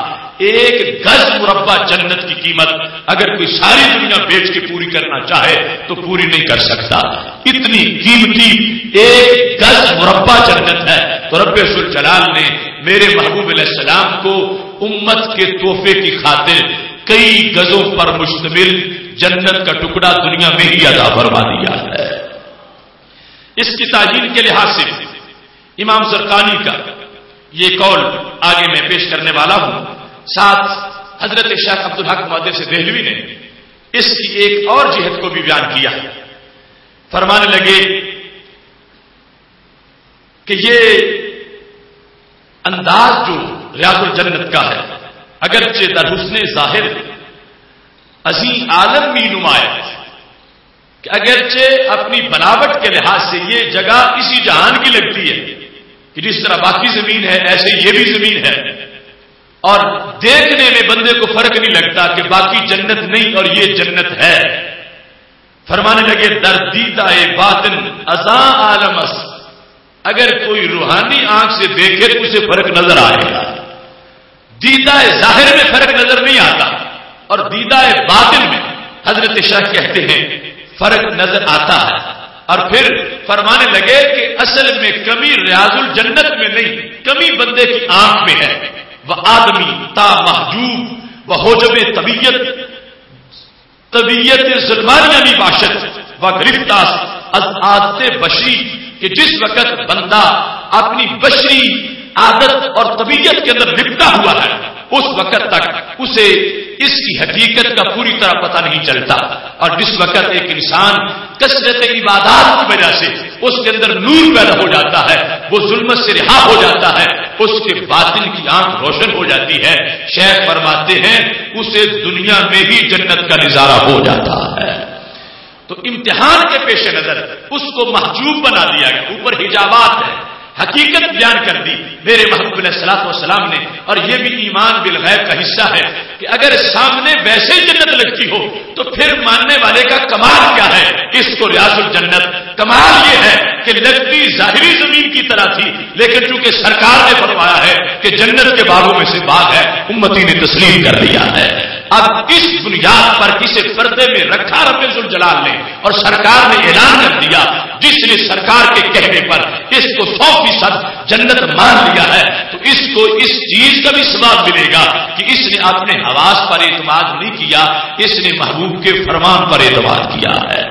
ایک گز مربع جنت کی قیمت اگر کوئی ساری دنیا بیچ کے پوری کرنا چاہے تو پوری نہیں کر سکتا، اتنی قیمتی ایک گز مربع جنت ہے۔ تو رب ذوالجلال نے میرے محبوب علیہ السلام کو امت کے تحفے کی خاطر کئی گزوں پر مشتمل جنت کا ٹکڑا دنیا میں ہی عطا فرما دیا ہے۔ اس کی تعین کے لحاظ سے امام زرقانی کا یہ قول آگے میں پیش کرنے والا ہوں، ساتھ حضرت شیخ عبدالحق محدث دہلوی نے اس کی ایک اور جہت کو بھی بیان کیا، فرمانے لگے کہ یہ انداز جو ریاض الجنت کا ہے اگرچہ در حسن ظاہر عظیم عالمی نمایت، کہ اگرچہ اپنی بناوٹ کے لحاظ سے یہ جگہ اسی جہان کی لگتی ہے کہ جس طرح باقی زمین ہے ایسے یہ بھی زمین ہے، اور دیکھنے میں بندے کو فرق نہیں لگتا کہ باقی جنت نہیں اور یہ جنت ہے۔ فرمانے لگے دردیدہ باطن ازاں عالمس، اگر کوئی روحانی آنکھ سے دیکھے تو اسے فرق نظر آئے گا، دیدہ ظاہر میں فرق نظر نہیں آتا، اور دیدہ باطن میں حضرت شاہ کہتے ہیں فرق نظر آتا ہے۔ اور پھر فرمانے لگے کہ اصل میں کمی ریاض الجنت میں نہیں، کمی بندے کی آنکھ میں ہے۔ وہ آدمی تا محجوب وہ حجب طبیعت ظلمانیہ باشد و گرفتار از عادت بشری، کہ جس وقت بندہ اپنی بشری عادت اور طبیعت کے اندر لپٹا ہوا ہے اس وقت تک اسے اس کی حقیقت کا پوری طرح پتہ نہیں چلتا، اور جس وقت ایک انسان کثرت عبادات کی وجہ سے اس کے اندر نور پیدا ہو جاتا ہے، وہ ظلمت سے رہا ہو جاتا ہے، اس کے باطن کی آنکھ روشن ہو جاتی ہے، شیخ فرماتے ہیں اسے دنیا میں ہی جنت کا نظارہ ہو جاتا ہے۔ تو امتحان کے پیش نظر اس کو محجوب بنا دیا گیا، اوپر حجابات ہے، حقیقت بیان کر دی میرے محبوب علیہ الصلوۃ والسلام نے۔ اور یہ بھی ایمان بالغیب کا حصہ ہے کہ اگر سامنے ویسے ہی جنت لگتی ہو تو پھر ماننے والے کا کمال کیا ہے؟ اس کو ریاض الجنت کمال یہ ہے کہ لگتی ظاہری زمین کی طرح تھی، لیکن چونکہ سرکار نے فرمایا ہے کہ جنت کے باغوں میں سے باغ ہے، امتی نے تسلیم کر دیا ہے۔ اب اس بنیاد پر اسے پردے میں رکھا رب ذوالجلال نے، اور سرکار نے اعلان کر دیا، جس نے سرکار کے کہنے پر اس کو 100% جنت مان لیا ہے تو اس کو اس چیز کا بھی ثواب ملے گا کہ اس نے اپنے حواس پر اعتماد نہیں کیا، اس نے محبوب کے فرمان پر اعتماد کیا ہے۔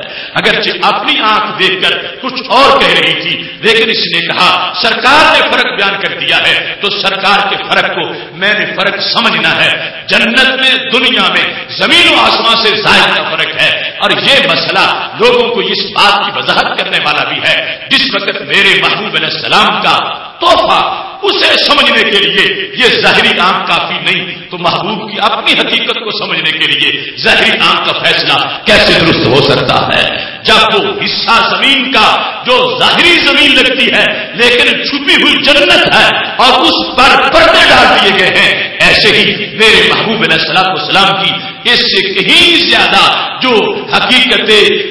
اگرچہ اپنی آنکھ دیکھ کر کچھ اور کہہ رہی تھی، لیکن اس نے کہا سرکار نے فرق بیان کر دیا ہے تو سرکار کے فرق کو میں نے فرق سمجھنا ہے۔ جنت میں دنیا میں زمین و آسمان سے زائد کا فرق ہے، اور یہ مسئلہ لوگوں کو اس بات کی وضاحت کرنے والا بھی ہے جس وقت میرے محبوب علیہ السلام کا تحفہ اسے سمجھنے کے لیے یہ ظاہری آنکھ کافی نہیں تو محبوب کی اپنی حقیقت کو سمجھنے کے لیے ظاہری آنکھ کا فیصلہ کیسے درست ہو سکتا ہے؟ جب وہ حصہ زمین کا جو ظاہری زمین لگتی ہے لیکن چھپی ہوئی جنت ہے اور اس پر پردے ڈال دیے گئے ہیں، ایسے ہی میرے محبوب علیہ السلام کی اس سے کہیں زیادہ جو حقیقت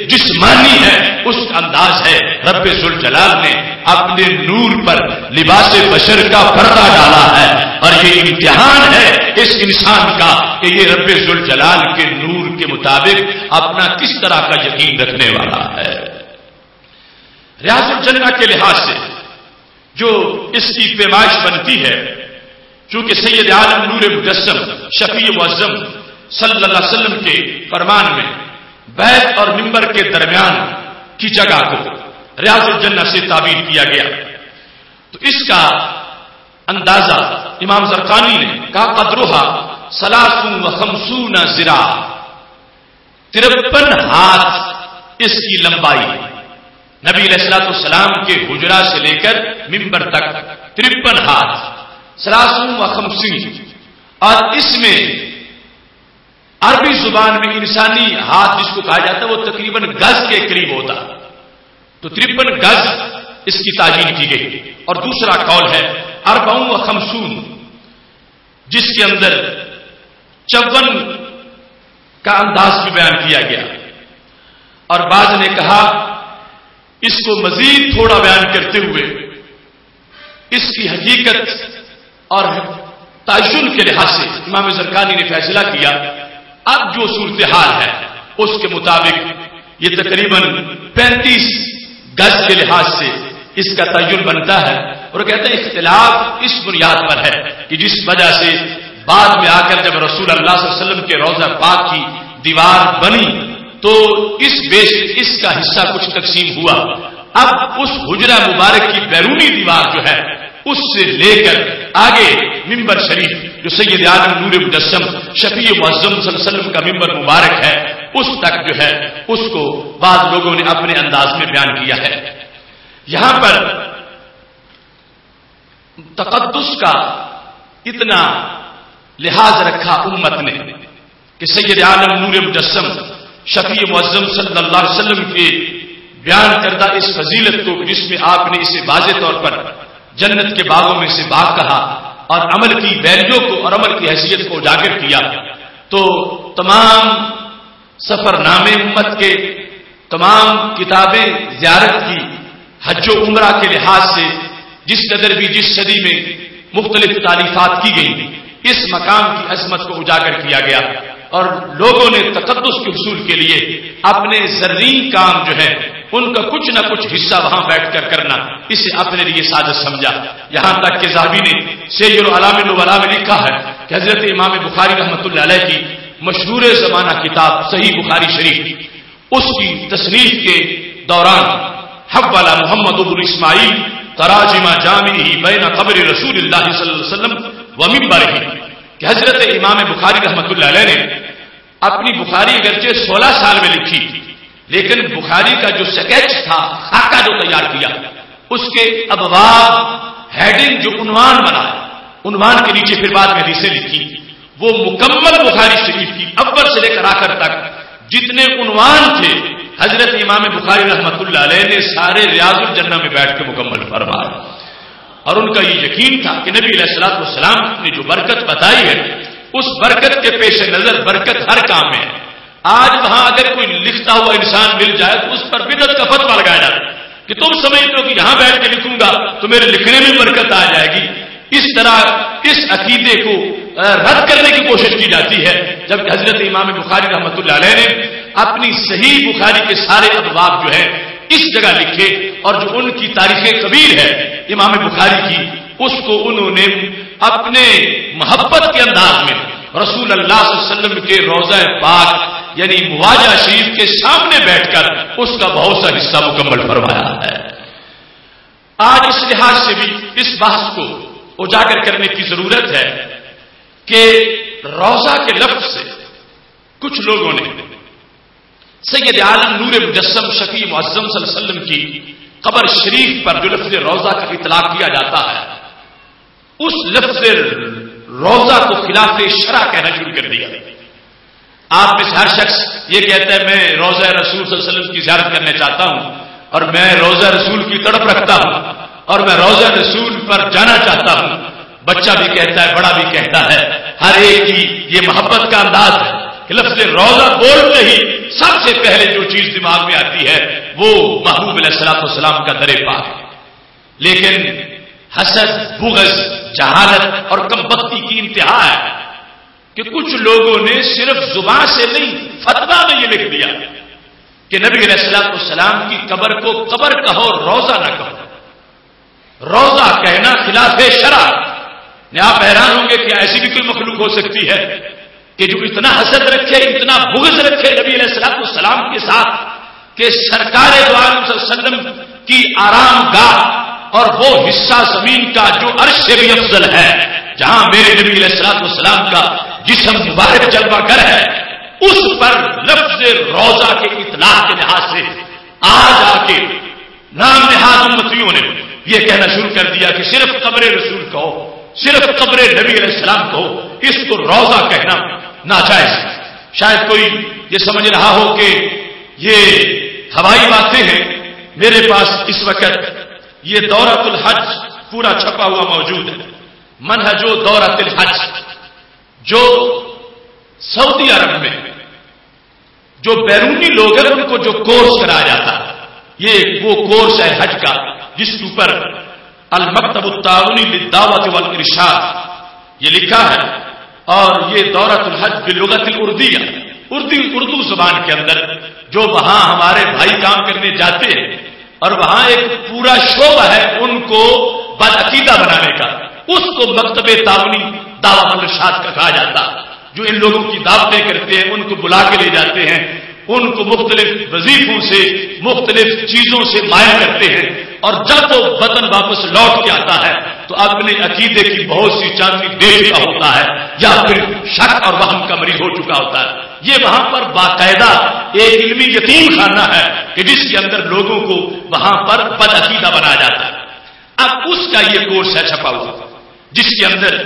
جسمانی ہے اس کا انداز ہے۔ رب ذوالجلال نے اپنے نور پر لباس بشر کا پردہ ڈالا ہے، اور یہ امتحان ہے اس انسان کا کہ یہ رب ذوالجلال کے نور کے مطابق اپنا کس طرح کا یقین رکھنے والا ہے۔ ریاض الجنہ کے لحاظ سے جو اس کی پیمائش بنتی ہے، چونکہ سید عالم نور مجسم شفیع معظم صلی اللہ علیہ وسلم کے فرمان میں بیت اور منبر کے درمیان کی جگہ کو ریاض الجنہ سے تعبیر کیا گیا، تو اس کا اندازہ امام زرقانی نے کہا قدرها 53 ذراع، 53 ہاتھ اس کی لمبائی، نبی علیہ الصلوۃ والسلام کے حجرہ سے لے کر منبر تک 53 ہاتھ 53، اور اس میں عربی زبان میں انسانی ہاتھ جس کو کہا جاتا ہے وہ تقریباً گز کے قریب ہوتا، تو 53 گز اس کی تعیین کی گئی۔ اور دوسرا قول ہے 54 جس کے اندر 54 کا انداز بھی بیان کیا گیا، اور بعض نے کہا اس کو مزید تھوڑا بیان کرتے ہوئے اس کی حقیقت اور تعین کے لحاظ سے امام زرقانی نے فیصلہ کیا اب جو صورتحال ہے اس کے مطابق یہ تقریباً 35 گز کے لحاظ سے اس کا تعین بنتا ہے، اور کہتے ہیں اختلاف اس بنیاد پر ہے کہ جس وجہ سے بعد میں آ کر جب رسول اللہ صلی اللہ علیہ وسلم کے روضہ پاک کی دیوار بنی تو اس کا حصہ کچھ تقسیم ہوا، اب اس حجرہ مبارک کی بیرونی دیوار جو ہے اس سے لے کر آگے منبر شریف جو سید عالم نور مجسم شفیع معظم صلی اللہ علیہ وسلم کا منبر مبارک ہے اس تک جو ہے اس کو بعض لوگوں نے اپنے انداز میں بیان کیا ہے۔ یہاں پر تقدس کا اتنا لحاظ رکھا امت نے کہ سید عالم نور مجسم شفیع معظم صلی اللہ علیہ وسلم کے بیان کردہ اس فضیلت کو جس میں آپ نے اسے واضح طور پر جنت کے باغوں میں سے باغ کہا اور عمل کی ویلیو کو اور عمل کی حیثیت کو اجاگر کیا، تو تمام سفر نامے امت کے تمام کتابیں زیارت کی حج و عمرہ کے لحاظ سے جس قدر بھی جس صدی میں مختلف تالیفات کی گئی، اس مقام کی عظمت کو اجاگر کیا گیا اور لوگوں نے تقدس کے حصول کے لیے اپنے زرعی کام جو ہے ان کا کچھ نہ کچھ حصہ وہاں بیٹھ کر کرنا اسے اپنے لیے سعادت سمجھا. یہاں تک کہ ذہبی نے سیر اعلام النبلاء میں لکھا ہے کہ حضرت امام بخاری رحمۃ اللہ علیہ کی مشہور زمانہ کتاب صحیح بخاری شریف، اس کی تصنیف کے دوران حوالہ محمد بن اسماعیل تراجم جامعہ بین قبر رسول اللہ صلی اللہ علیہ وسلم و منبرہ، کہ حضرت امام بخاری رحمۃ اللہ علیہ نے اپنی بخاری اگرچہ 16 سال میں لکھی، لیکن بخاری کا جو سکیچ تھا، خاکہ جو تیار کیا، اس کے ابواب ہیڈنگ جو عنوان بنا، عنوان کے نیچے پھر بعد میں حدیثیں لکھی، وہ مکمل بخاری شریف کی اول سے لے کر آخر تک جتنے عنوان تھے حضرت امام بخاری رحمۃ اللہ علیہ نے سارے ریاض الجنہ میں بیٹھ کے مکمل فرمایا. اور ان کا یہ یقین تھا کہ نبی علیہ الصلوۃ والسلام نے جو برکت بتائی ہے اس برکت کے پیش نظر برکت ہر کام میں ہے. آج وہاں اگر کوئی لکھتا ہوا انسان مل جائے تو اس پر بدعت کا فتویٰ لگایا جاتا ہے کہ تم سمجھتے ہو کہ یہاں بیٹھ کے لکھوں گا تو میرے لکھنے میں برکت آ جائے گی. اس طرح اس عقیدے کو رد کرنے کی کوشش کی جاتی ہے، جبکہ حضرت امام بخاری رحمۃ اللہ علیہ نے اپنی صحیح بخاری کے سارے ابواب جو ہے اس جگہ لکھے، اور جو ان کی تاریخ کبیر ہے امام بخاری کی، اس کو انہوں نے اپنے محبت کے انداز میں رسول اللہ صلی اللہ علیہ وسلم کے روضہ پاک یعنی مواجہ شریف کے سامنے بیٹھ کر اس کا بہت سا حصہ مکمل فرمایا ہے. آج اس لحاظ سے بھی اس بحث کو اجاگر کرنے کی ضرورت ہے کہ روضہ کے لفظ سے کچھ لوگوں نے سید عالم نور مجسم شفیع معظم صلی اللہ علیہ وسلم کی قبر شریف پر جو لفظ روضہ کا اطلاق کیا جاتا ہے، اس لفظ روضہ کو خلاف شرع کہنا شروع کر دیا. آپ میں سے ہر شخص یہ کہتا ہے میں روضہ رسول صلی اللہ علیہ وسلم کی زیارت کرنا چاہتا ہوں اور میں روضہ رسول کی تڑپ رکھتا ہوں اور میں روضہ رسول پر جانا چاہتا ہوں. بچہ بھی کہتا ہے، بڑا بھی کہتا ہے، ہر ایک کی یہ محبت کا انداز ہے کہ لفظ روضہ بولتے ہی سب سے پہلے جو چیز دماغ میں آتی ہے وہ محبوب علیہ الصلوۃ والسلام کا در پاک ہے. لیکن حسد، بغض، جہالت اور کم بختی کی انتہا ہے کہ کچھ لوگوں نے صرف زبان سے نہیں فتویٰ میں یہ لکھ دیا کہ نبی علیہ الصلوۃ والسلام کی قبر کو قبر کہو، روضہ نہ کہو. روضہ کہنا خلاف شرع. آپ حیران ہوں گے کہ ایسی بھی کوئی مخلوق ہو سکتی ہے کہ جو اتنا حسد رکھے، اتنا بغض رکھے نبی علیہ الصلوۃ والسلام کے ساتھ کہ سرکار دو عالم صلی اللہ علیہ وسلم کی آرام گاہ اور وہ حصہ زمین کا جو عرش سے بھی افضل ہے، جہاں میرے نبی علیہ الصلوۃ والسلام کا جسم مبارک جلوہ گر ہے، اس پر لفظ روضہ کے اطلاق کے لحاظ سے آج آ کے نام نہاد امتیوں نے یہ کہنا شروع کر دیا کہ صرف قبر رسول کہو، صرف قبر نبی علیہ السلام کہو، اس کو روضہ کہنا ناجائز. شاید کوئی یہ سمجھ رہا ہو کہ یہ ہوائی باتیں ہیں. میرے پاس اس وقت یہ دورۃ الحج پورا چھپا ہوا موجود ہے، منہج و دورۃ الحج، جو سعودی عرب میں جو بیرونی لوگ ہیں ان کو جو کورس کرایا جاتا ہے، یہ وہ کورس ہے حج کا جس کے اوپر المکتب التعاونی للدعوت والارشاد یہ لکھا ہے. اور یہ دورۃ الحج باللغت الاردیہ، اردو زبان کے اندر جو وہاں ہمارے بھائی کام کرنے جاتے ہیں اور وہاں ایک پورا شعبہ ہے ان کو بدعقیدہ بنانے کا، اس کو مکتب تعاونی دعوت والارشاد کا کہا جاتا. جو ان لوگوں کی دعوتیں کرتے ہیں، ان کو بلا کے لے جاتے ہیں، ان کو مختلف وظیفوں سے مختلف چیزوں سے مائل کرتے ہیں، اور جب وہ وطن واپس لوٹ کے آتا ہے تو اپنے عقیدے کی بہت سی چاندنی دے چکا ہوتا ہے یا پھر شک اور وہم کا مریض ہو چکا ہوتا ہے. یہ وہاں پر باقاعدہ ایک علمی یتیم خانہ ہے کہ جس کے اندر لوگوں کو وہاں پر بدعقیدہ بنایا جاتا ہے. اب اس کا یہ کورس ہے چھپا ہوا، جس کے اندر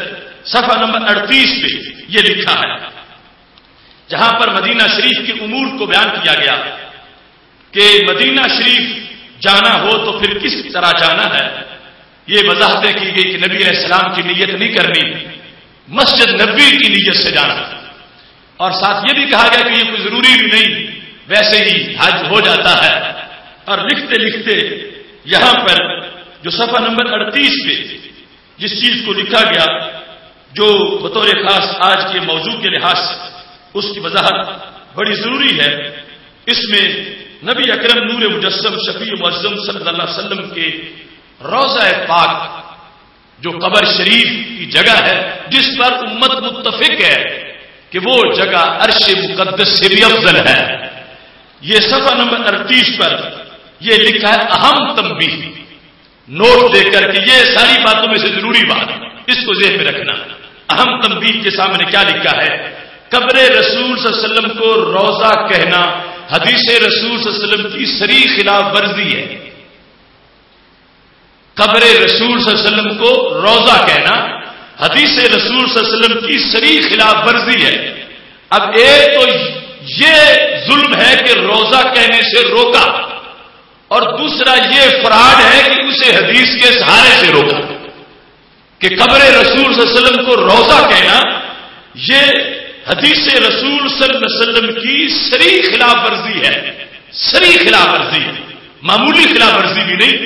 صفحہ نمبر 38 پہ یہ لکھا ہے، جہاں پر مدینہ شریف کے امور کو بیان کیا گیا کہ مدینہ شریف جانا ہو تو پھر کس طرح جانا ہے. یہ وضاحتیں کی گئی کہ نبی علیہ السلام کی نیت نہیں کرنی، مسجد نبوی کی نیت سے جانا. اور ساتھ یہ بھی کہا گیا کہ یہ کوئی ضروری بھی نہیں ویسے ہی حج ہو جاتا ہے. اور لکھتے لکھتے یہاں پر جو صفحہ نمبر 38 پہ جس چیز کو لکھا گیا جو بطور خاص آج کے موضوع کے لحاظ سے اس کی وضاحت بڑی ضروری ہے. اس میں نبی اکرم نور مجسم شفیع معظم صلی اللہ علیہ وسلم کے روضہ پاک جو قبر شریف کی جگہ ہے جس پر امت متفق ہے کہ وہ جگہ عرش مقدس سے بھی افضل ہے. یہ صفحہ نمبر 38 پر یہ لکھا ہے اہم تنبیہ، نوٹ دے کر کہ یہ ساری باتوں میں سے ضروری بات اس کو ذہن میں رکھنا. اہم تنبیہ کے سامنے کیا لکھا ہے؟ قبر رسول صلی اللہ علیہ وسلم کو روضہ کہنا حدیث رسول صلی اللہ علیہ وسلم کی صریح خلاف ورزی ہے. قبر رسول صلی اللہ علیہ وسلم کو روضہ کہنا حدیث رسول صلی اللہ علیہ وسلم کی صریح خلاف ورزی ہے. اب ایک تو یہ ظلم ہے کہ روضہ کہنے سے روکا، اور دوسرا یہ فراڈ ہے کہ اسے حدیث کے سہارے سے روکا. کہ قبر رسول صلی اللہ علیہ وسلم کو روضہ کہنا یہ حدیث رسول صلی اللہ علیہ وسلم کی صریح خلاف ورزی ہے. صریح خلاف ورزی، معمولی خلاف ورزی بھی نہیں،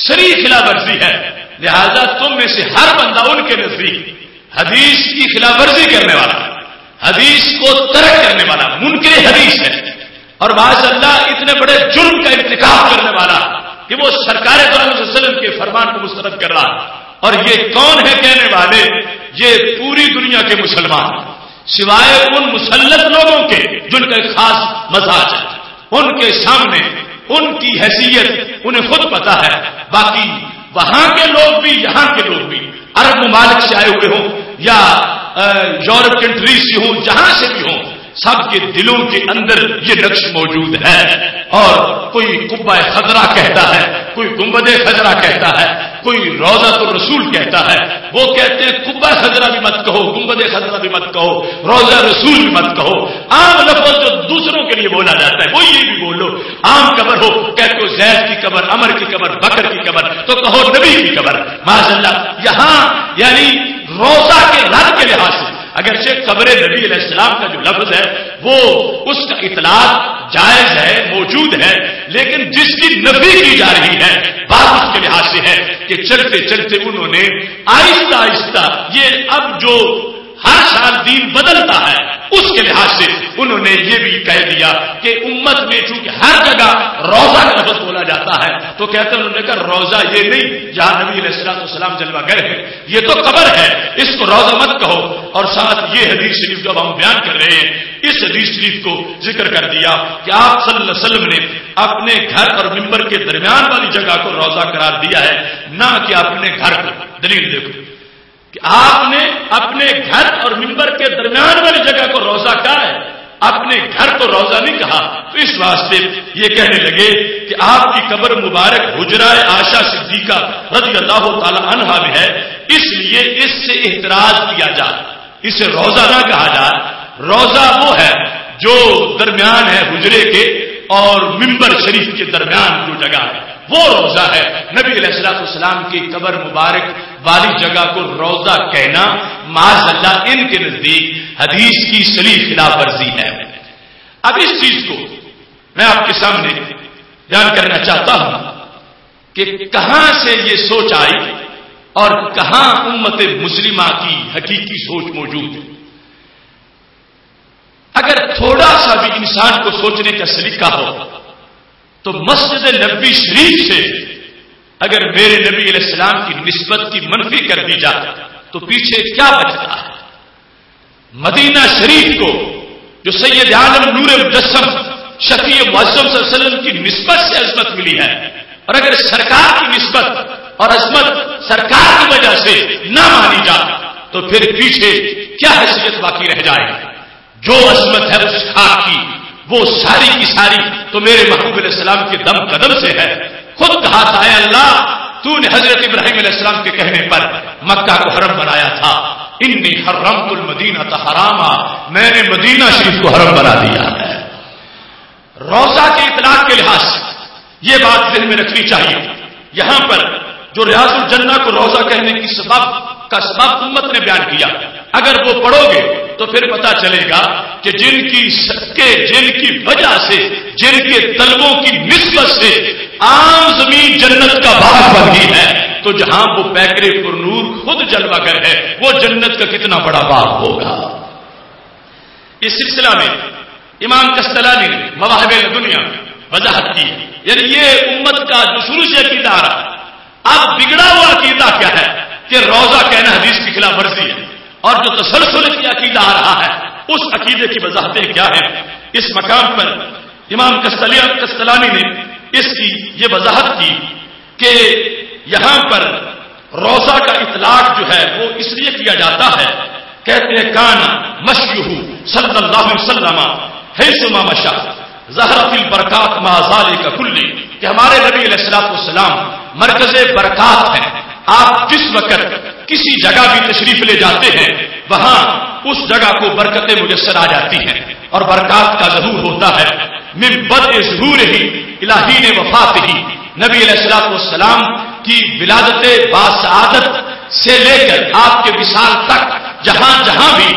صریح خلاف ورزی ہے. لہذا تم میں سے ہر بندہ ان کے نزدیک حدیث کی خلاف ورزی کرنے والا، حدیث کو ترک کرنے والا منکر حدیث ہے، اور معاذ اللہ اتنے بڑے جرم کا ارتکاب کرنے والا کہ وہ سرکار دو علیہ وسلم کے فرمان کو مسترد کر رہا. اور یہ کون ہے کہنے والے؟ یہ پوری دنیا کے مسلمان سوائے ان مسلط لوگوں کے جن کا ایک خاص مزاج ہے، ان کے سامنے ان کی حیثیت انہیں خود پتا ہے. باقی وہاں کے لوگ بھی یہاں کے لوگ بھی عرب ممالک سے آئے ہوئے ہوں یا یورپ کنٹریز سے ہوں، جہاں سے بھی ہوں، سب کے دلوں کے اندر یہ نقش موجود ہے. اور کوئی قبہ خضرا کہتا ہے، کوئی گنبد خضرا کہتا ہے، کوئی روضۃ الرسول کہتا ہے. وہ کہتے ہیں قبہ خضرا بھی مت کہو، گنبد خضرا بھی مت کہو، روضہ رسول بھی مت کہو. عام لفظ جو دوسروں کے لیے بولا جاتا ہے وہ یہ بھی بولو. عام قبر ہو کہتے ہو زید کی قبر، عمر کی قبر، بکر کی قبر، تو کہو نبی کی قبر. معاذ اللہ یہاں یعنی روضہ کے رد کے لحاظ سے اگرچہ قبر نبی علیہ السلام کا جو لفظ ہے وہ اس کا اطلاق جائز ہے، موجود ہے، لیکن جس کی نفی کی جا رہی ہے بات اس کے لحاظ سے ہے کہ چلتے چلتے انہوں نے آہستہ آہستہ یہ اب جو ہر سال دین بدلتا ہے اس کے لحاظ سے انہوں نے یہ بھی کہہ دیا کہ امت میں چونکہ ہر جگہ روضہ کا لفظ بولا جاتا ہے تو کہتے ہیں انہوں نے کہا روضہ یہ نہیں جہاں نبی علیہ السلام جلوہ گر ہے، یہ تو قبر ہے، اس کو روضہ مت کہو. اور ساتھ یہ حدیث شریف جو ہم بیان کر رہے ہیں اس حدیث شریف کو ذکر کر دیا کہ آپ صلی اللہ علیہ وسلم نے اپنے گھر اور ممبر کے درمیان والی جگہ کو روضہ قرار دیا ہے، نہ کہ اپنے گھر کو. دلیل دیکھو کہ آپ نے اپنے گھر اور ممبر کے درمیان والی جگہ کو روضہ کہا ہے، اپنے گھر کو روضہ نہیں کہا. تو اس واسطے یہ کہنے لگے کہ آپ کی قبر مبارک حجرہ عائشہ صدیقہ رضی اللہ تعالی عنہا میں ہے، اس لیے اس سے احتراز کیا جائے، اسے روضہ نہ کہا جائے. روضہ وہ ہے جو درمیان ہے حجرے کے اور ممبر شریف کے درمیان جو جگہ ہے وہ روضہ ہے. نبی علیہ السلام کی قبر مبارک والی جگہ کو روضہ کہنا معاذ اللہ ان کے نزدیک حدیث کی صریح خلاف ورزی ہے. اب اس چیز کو میں آپ کے سامنے بیان کرنا چاہتا ہوں کہ کہاں سے یہ سوچ آئی اور کہاں امت مسلمہ کی حقیقی سوچ موجود ہے. اگر تھوڑا سا بھی انسان کو سوچنے کا سلیقہ ہو تو مسجد نبوی شریف سے اگر میرے نبی علیہ السلام کی نسبت کی منفی کر دی جائے تو پیچھے کیا بچتا ہے؟ مدینہ شریف کو جو سید عالم نور مجسم شفیع معظم صلی اللہ علیہ وسلم کی نسبت سے عظمت ملی ہے، اور اگر سرکار کی نسبت اور عظمت سرکار کی وجہ سے نہ مانی جائے تو پھر پیچھے کیا حیثیت باقی رہ جائے گی؟ جو عظمت ہے اس خاک کی وہ ساری کی ساری تو میرے محبوب علیہ السلام کے دم قدم سے ہے. خود کہا تھا اے اللہ تو نے حضرت ابراہیم علیہ السلام کے کہنے پر مکہ کو حرم بنایا تھا، انی حرمت المدینہ حراما، میں نے مدینہ شریف کو حرم بنا دیا ہے. روضہ کے اطلاق کے لحاظ سے یہ بات ذہن میں رکھنی چاہیے. یہاں پر جو ریاض الجنہ کو روضہ کہنے کی سبب امت نے بیان کیا، اگر وہ پڑھو گے تو پھر پتا چلے گا کہ جن کی وجہ سے جن کے طلبوں کی نسبت سے عام زمین جنت کا باغ بن گئی ہے، تو جہاں وہ پیکرے پر نور خود جلوہ گر ہے، وہ جنت کا کتنا بڑا باغ ہوگا۔ اس سلسلہ میں امام قسطلانی نے مواہب الدنیا وضاحت کی، یعنی یہ امت کا جو شروع سے عقیدہ آ رہا، اب بگڑا ہوا عقیدہ کیا ہے کہ روزہ کہنا حدیث کی خلاف ورزی ہے، اور جو تسلسل کی عقیدہ آ رہا ہے اس عقیدے کی وضاحتیں کیا ہیں۔ اس مقام پر امام قسطلانی نے اس کی یہ وضاحت کی کہ یہاں پر روزہ کا اطلاق جو ہے وہ اس لیے کیا جاتا ہے، کہتے ہیں کانا مشیہ صلی اللہ علیہ وسلم حیثما مشا ظہرت البرکات مع ذالک کلی، کہ ہمارے نبی علیہ الصلوۃ والسلام مرکز برکات ہیں، آپ جس وقت کسی جگہ بھی تشریف لے جاتے ہیں وہاں اس جگہ کو برکتیں میسر آ جاتی ہیں اور برکات کا ظہور ہوتا ہے۔ من بدء ظہورہ الی حین وفاتہ، نبی علیہ الصلوۃ والسلام کی ولادت باسعادت سے لے کر آپ کے وصال تک جہاں جہاں بھی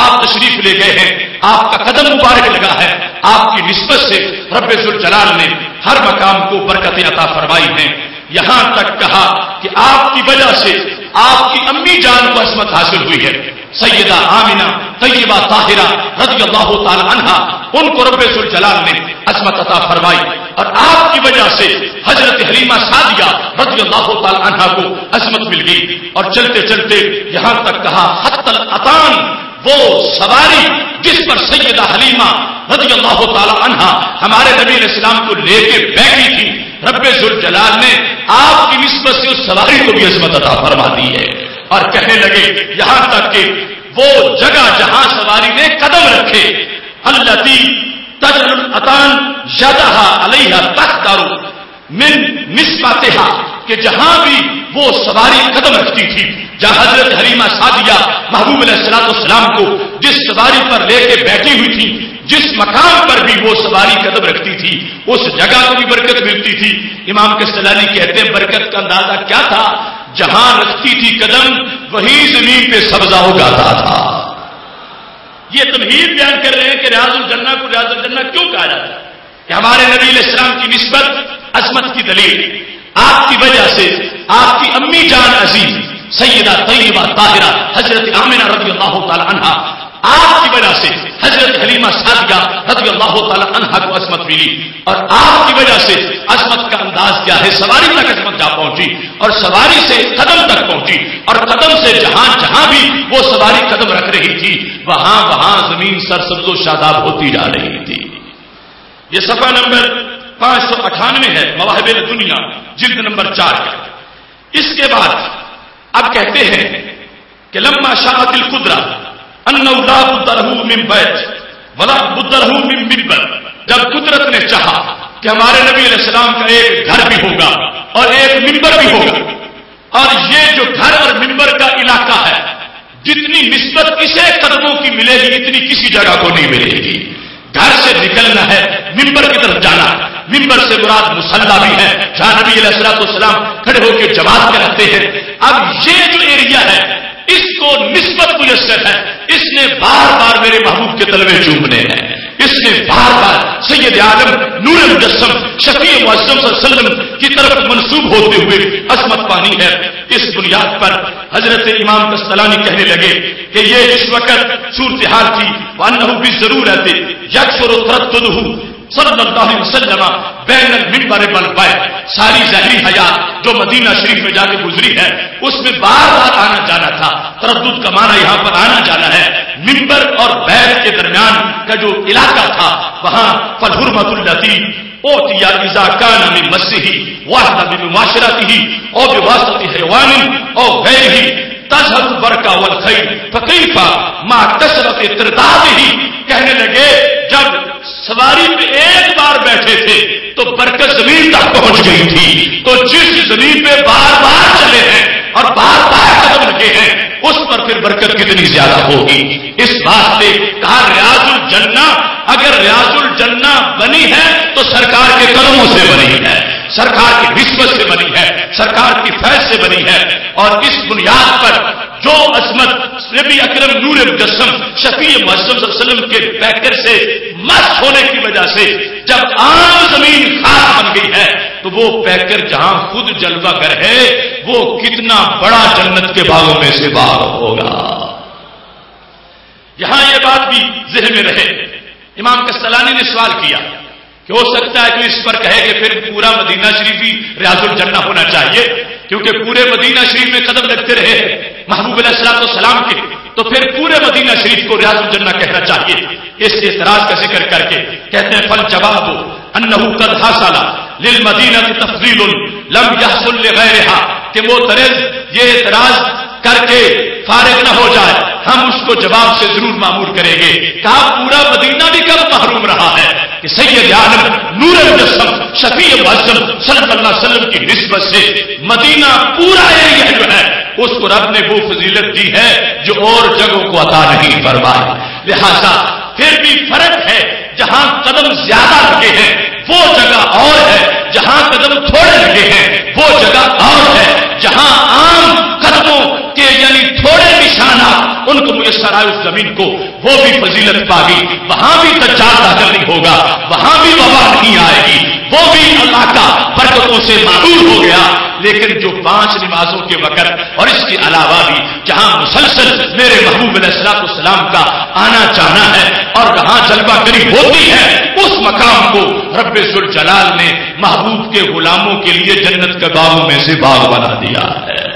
آپ تشریف لے گئے ہیں، آپ کا قدم مبارک لگا ہے، آپ کی نسبت سے رب ذوالجلال نے ہر مقام کو برکتیں عطا فرمائی ہیں۔ یہاں تک کہا کہ آپ کی وجہ سے آپ کی امی جان کو عصمت حاصل ہوئی ہے، سیدہ آمنہ طیبہ طاہرہ رضی اللہ تعالی عنہا، ان کو رب ذوالجلال نے عصمت عطا فرمائی، اور آپ کی وجہ سے حضرت حلیمہ سعدیہ رضی اللہ تعالی عنہا کو عصمت مل گئی، اور چلتے چلتے یہاں تک کہا حتی الاتان، وہ سواری جس پر سیدہ حلیمہ رضی اللہ تعالی عنہا ہمارے نبی علیہ السلام کو لے کے بیٹھی تھی، رب ذوالجلال نے آپ کی نسبت سے اس سواری کو بھی عظمت عطا فرما دی ہے، اور کہنے لگے یہاں تک کہ وہ جگہ جہاں سواری نے قدم رکھے، التی تجعل الاتان یدہا علیہا تختر من نسبتہا، کہ جہاں بھی وہ سواری قدم رکھتی تھی، جہاں حضرت حلیمہ سعدیہ محبوب علیہ الصلوۃ والسلام کو جس سواری پر لے کے بیٹھی ہوئی تھی، جس مقام پر بھی وہ سواری قدم رکھتی تھی اس جگہ کو بھی برکت ملتی تھی۔ امام قسطلانی کہتے ہیں برکت کا اندازہ کیا تھا، جہاں رکھتی تھی قدم وہیں زمین پہ سبزہ اگاتا تھا۔ یہ تمہید بیان کر رہے ہیں کہ ریاض الجنہ کو ریاض الجنہ کیوں کہا جاتا ہے، کہ ہمارے نبی علیہ السلام کی نسبت عظمت کی دلیل، آپ کی وجہ سے آپ کی امی جان عظیم سیدہ طیبہ طاہرہ حضرت آمنہ رضی اللہ تعالی عنہا، آپ کی وجہ سے حضرت حلیمہ سعدیہ رضی اللہ تعالی عنہا کو عصمت ملی، اور آپ کی وجہ سے عصمت کا انداز کیا ہے، سواری تک عصمت جا پہنچی، اور سواری سے قدم تک پہنچی، اور قدم سے جہاں جہاں بھی وہ سواری قدم رکھ رہی تھی وہاں وہاں زمین سرسبز و شاداب ہوتی جا رہی تھی۔ یہ صفحہ نمبر 598 ہے، مواہب الدنیا جلد نمبر 4 کا۔ اس کے بعد اب کہتے ہیں کہ لما شاءت القدرہ انہ لا بد لہ من بیت ولا بد لہ من منبر، جب قدرت نے چاہا کہ ہمارے نبی علیہ السلام کا ایک گھر بھی ہوگا اور ایک منبر بھی ہوگا، اور یہ جو گھر اور منبر کا علاقہ ہے جتنی نسبت اسے قدموں کی ملے گی اتنی کسی جگہ کو نہیں ملے گی۔ گھر سے نکلنا ہے منبر کی طرف جانا، منبر سے مراد مصلی بھی ہے جہاں نبی علیہ الصلوۃ والسلام کھڑے ہو کے جماعت کراتے ہیں۔ اب یہ جو ایریا ہے اس کو نسبت میسر ہے، اس نے بار بار میرے محبوب کے تلوے چومنے ہیں، اس نے بار بار سید عالم نور مجسم شفیع معظم صلی اللہ علیہ وسلم کی طرف منسوب ہوتے ہوئے عظمت پانی ہے۔ اس بنیاد پر حضرت امام قسطلانی کہنے لگے کہ یہ اس وقت صورتحال تھی، وانہ بالضرورۃ یکثر ترددہ صلی اللہ علیہ وسلم بین المنبر والبیت، ساری ظاہری حیات جو مدینہ شریف میں جا کے گزری ہے اس میں بار بار آنا جانا تھا۔ تردد کا معنی یہاں پر آنا جانا ہے، منبر اور بیت کے درمیان کا جو علاقہ تھا وہاں فالحرمۃ التی اوتیا اذا کان من مسہ واحد بمعاشرتہ او بواسطہ حیوان او غیرہ تظہر البرکہ والخیر فکیف مع کثرۃ تردادہ، کہنے لگے جب سواری پہ ایک بار بیٹھے تھے تو برکت زمین تک پہنچ گئی تھی، تو جس زمین پہ بار بار چلے ہیں اور بار بار قدم رکھے ہیں اس پر پھر برکت کتنی زیادہ ہوگی۔ اس بات سے کہا ریاض الجنہ، اگر ریاض الجنہ بنی ہے تو سرکار کے قدموں سے بنی ہے، سرکار کی نسبت سے بنی ہے، سرکار کی فیض سے بنی ہے، اور اس بنیاد پر جو عظمت نبی اکرم نور مجسم شفیع معصوم صلی اللہ علیہ وسلم کے پیکر سے مست ہونے کی وجہ سے جب عام زمین خاص بن گئی ہے تو وہ پیکر جہاں خود جلوہ گر ہے وہ کتنا بڑا جنت کے باغوں میں سے باغ ہوگا۔ یہاں یہ بات بھی ذہن میں رہے، امام کستلانی نے سوال کیا کہ ہو سکتا ہے کہ اس پر کہے کہ پھر پورا مدینہ شریف ہی ریاض الجنہ ہونا چاہیے، کیونکہ پورے مدینہ شریف میں قدم رکھتے رہے محبوب علیہ الصلوۃ والسلام کے، تو پھر پورے مدینہ شریف کو ریاض الجنہ کہنا چاہیے۔ اس اعتراض کا ذکر کر کے کہتے ہیں فل جواب انہ قد حصل للمدینہ تفضیل لم يحصل لغیرها، کہ معترض یہ اعتراض کر کے فارغ نہ ہو جائے، ہم اس کو جواب سے ضرور معمور کریں گے۔ کہا پورا مدینہ بھی کب محروم رہا ہے کہ سید عالم نور مجسم شفیع معصوم صلی اللہ علیہ وسلم کی نسبت سے مدینہ پورا ایریا جو ہے اس کو رب نے وہ فضیلت دی ہے جو اور جگہوں کو عطا نہیں فرمائی۔ لہذا پھر بھی فرق ہے، جہاں قدم زیادہ لگے ہیں وہ جگہ اور ہے، جہاں قدم تھوڑے لگے ہیں وہ جگہ اور ہے، جہاں عام قدموں کے یعنی تھوڑے نشانات ان کو میسر آئے اس زمین کو وہ بھی فضیلت پاگی، وہاں بھی دجال داخل نہیں ہوگا، وہاں بھی وبا نہیں آئے گی، وہ بھی اللہ کا برکتوں سے معمور ہو گیا۔ لیکن جو 5 نمازوں کے وقت اور اس کے علاوہ بھی جہاں مسلسل میرے محبوب علیہ الصلوۃ والسلام کا آنا جانا ہے اور جہاں جلوہ گری ہوتی ہے اس مقام کو رب ذوالجلال نے محبوب کے غلاموں کے لیے جنت کے باغوں میں سے باغ بنا دیا ہے۔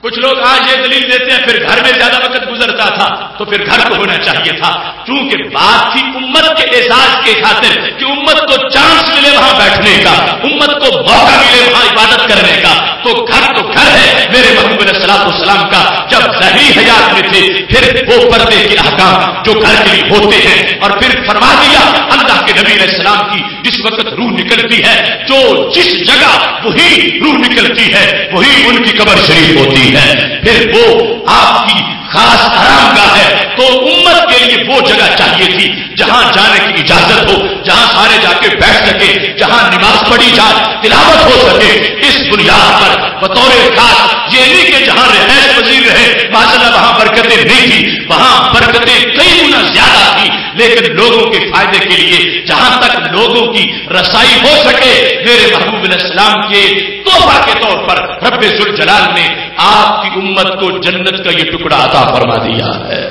کچھ لوگ آج یہ دلیل دیتے ہیں پھر گھر میں زیادہ وقت گزرتا تھا تو پھر گھر کو ہونا چاہیے تھا، چونکہ بات تھی امت کے اعزاز کے خاطر کہ امت کو چانس ملے وہاں بیٹھنے کا، امت کو موقع ملے وہاں عبادت کرنے کا، تو گھر ہے میرے محبوب علیہ الصلوۃ والسلام کا۔ جب ظاہری حیات میں تھے پھر وہ پردے کے احکام جو گھر کے لیے ہوتے ہیں، اور پھر فرما دیا اللہ کے نبی علیہ السلام کی جس وقت روح نکلتی ہے جو جس جگہ وہی روح نکلتی ہے وہی ان کی قبر شریف ہوتی ہے، پھر وہ آپ کی خاص آرام گاہ ہے۔ تو امت کے لیے وہ جگہ چاہیے تھی جہاں جانے کی اجازت ہو، جہاں سارے جا کے بیٹھ سکے، جہاں نماز پڑھی جائے، تلاوت ہو سکے۔ اس بنیاد پر بطور خاص یہ نہیں کہ جہاں رہائش پذیر رہے ماشاءاللہ وہاں برکتیں نہیں تھی، وہاں برکتیں کئی گنا زیادہ تھی، لیکن لوگوں کے فائدے کے لیے جہاں تک لوگوں کی رسائی ہو سکے میرے محبوب علیہ السلام کے تحفہ کے طور پر رب ذوالجلال نے آپ کی امت کو جنت کا یہ ٹکڑا عطا فرما دیا ہے۔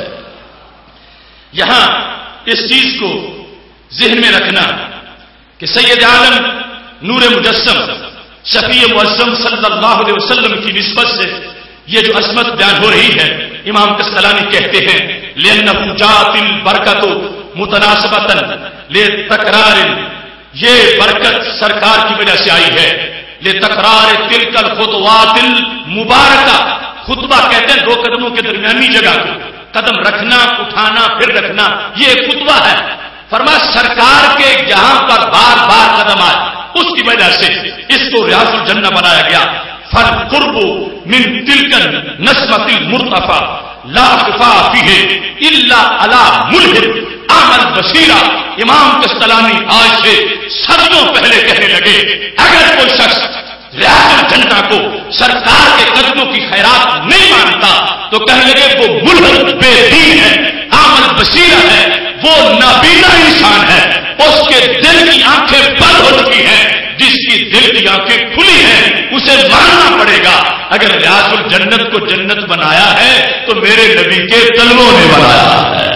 یہاں اس چیز کو ذہن میں رکھنا کہ سید عالم نور مجسم شفیع معصوم صلی اللہ علیہ وسلم کی نسبت سے یہ جو عظمت بیان ہو رہی ہے، امام کستلانی کہتے ہیں لِأَنَّهُ جَاءَتِ الْبَرْكَةُ مُتَنَاسِبَةً لِتَكْرَارٍ، یہ برکت سرکار کی وجہ سے آئی ہے، لِتَكْرَارِ تِلْكَ الْخُطْوَاتِ الْمُبَارَكَةِ، خطبہ کہتے ہیں 2 قدموں کے درمیانی جگہ کو قدم رکھنا اٹھانا پھر رکھنا، یہ خطبہ ہے۔ فرما سرکار کے جہاں پر بار بار قدم آئے اس کی وجہ سے اس کو ریاض الجنہ بنایا گیا۔ فالقرب من تلك النسمة المرتفع لا خفاء فيه الا على ملحد عمل بصیرہ۔ امام کستلانی آج سے صدیوں پہلے کہنے لگے اگر کوئی شخص ریاض الجنہ کو سرکار کے قدموں کی خیرات نہیں مانتا تو کہنے لگے وہ ملحد بے دین ہے، عمل بصیرہ ہے، وہ نابینا انسان ہے، اس کے دل کی آنکھیں بند ہو چکی ہیں، جس کی دل کی آنکھیں کھلی ہیں اسے ماننا پڑے گا اگر ریاض الجنت کو جنت بنایا ہے تو میرے نبی کے قدموں نے بنایا ہے۔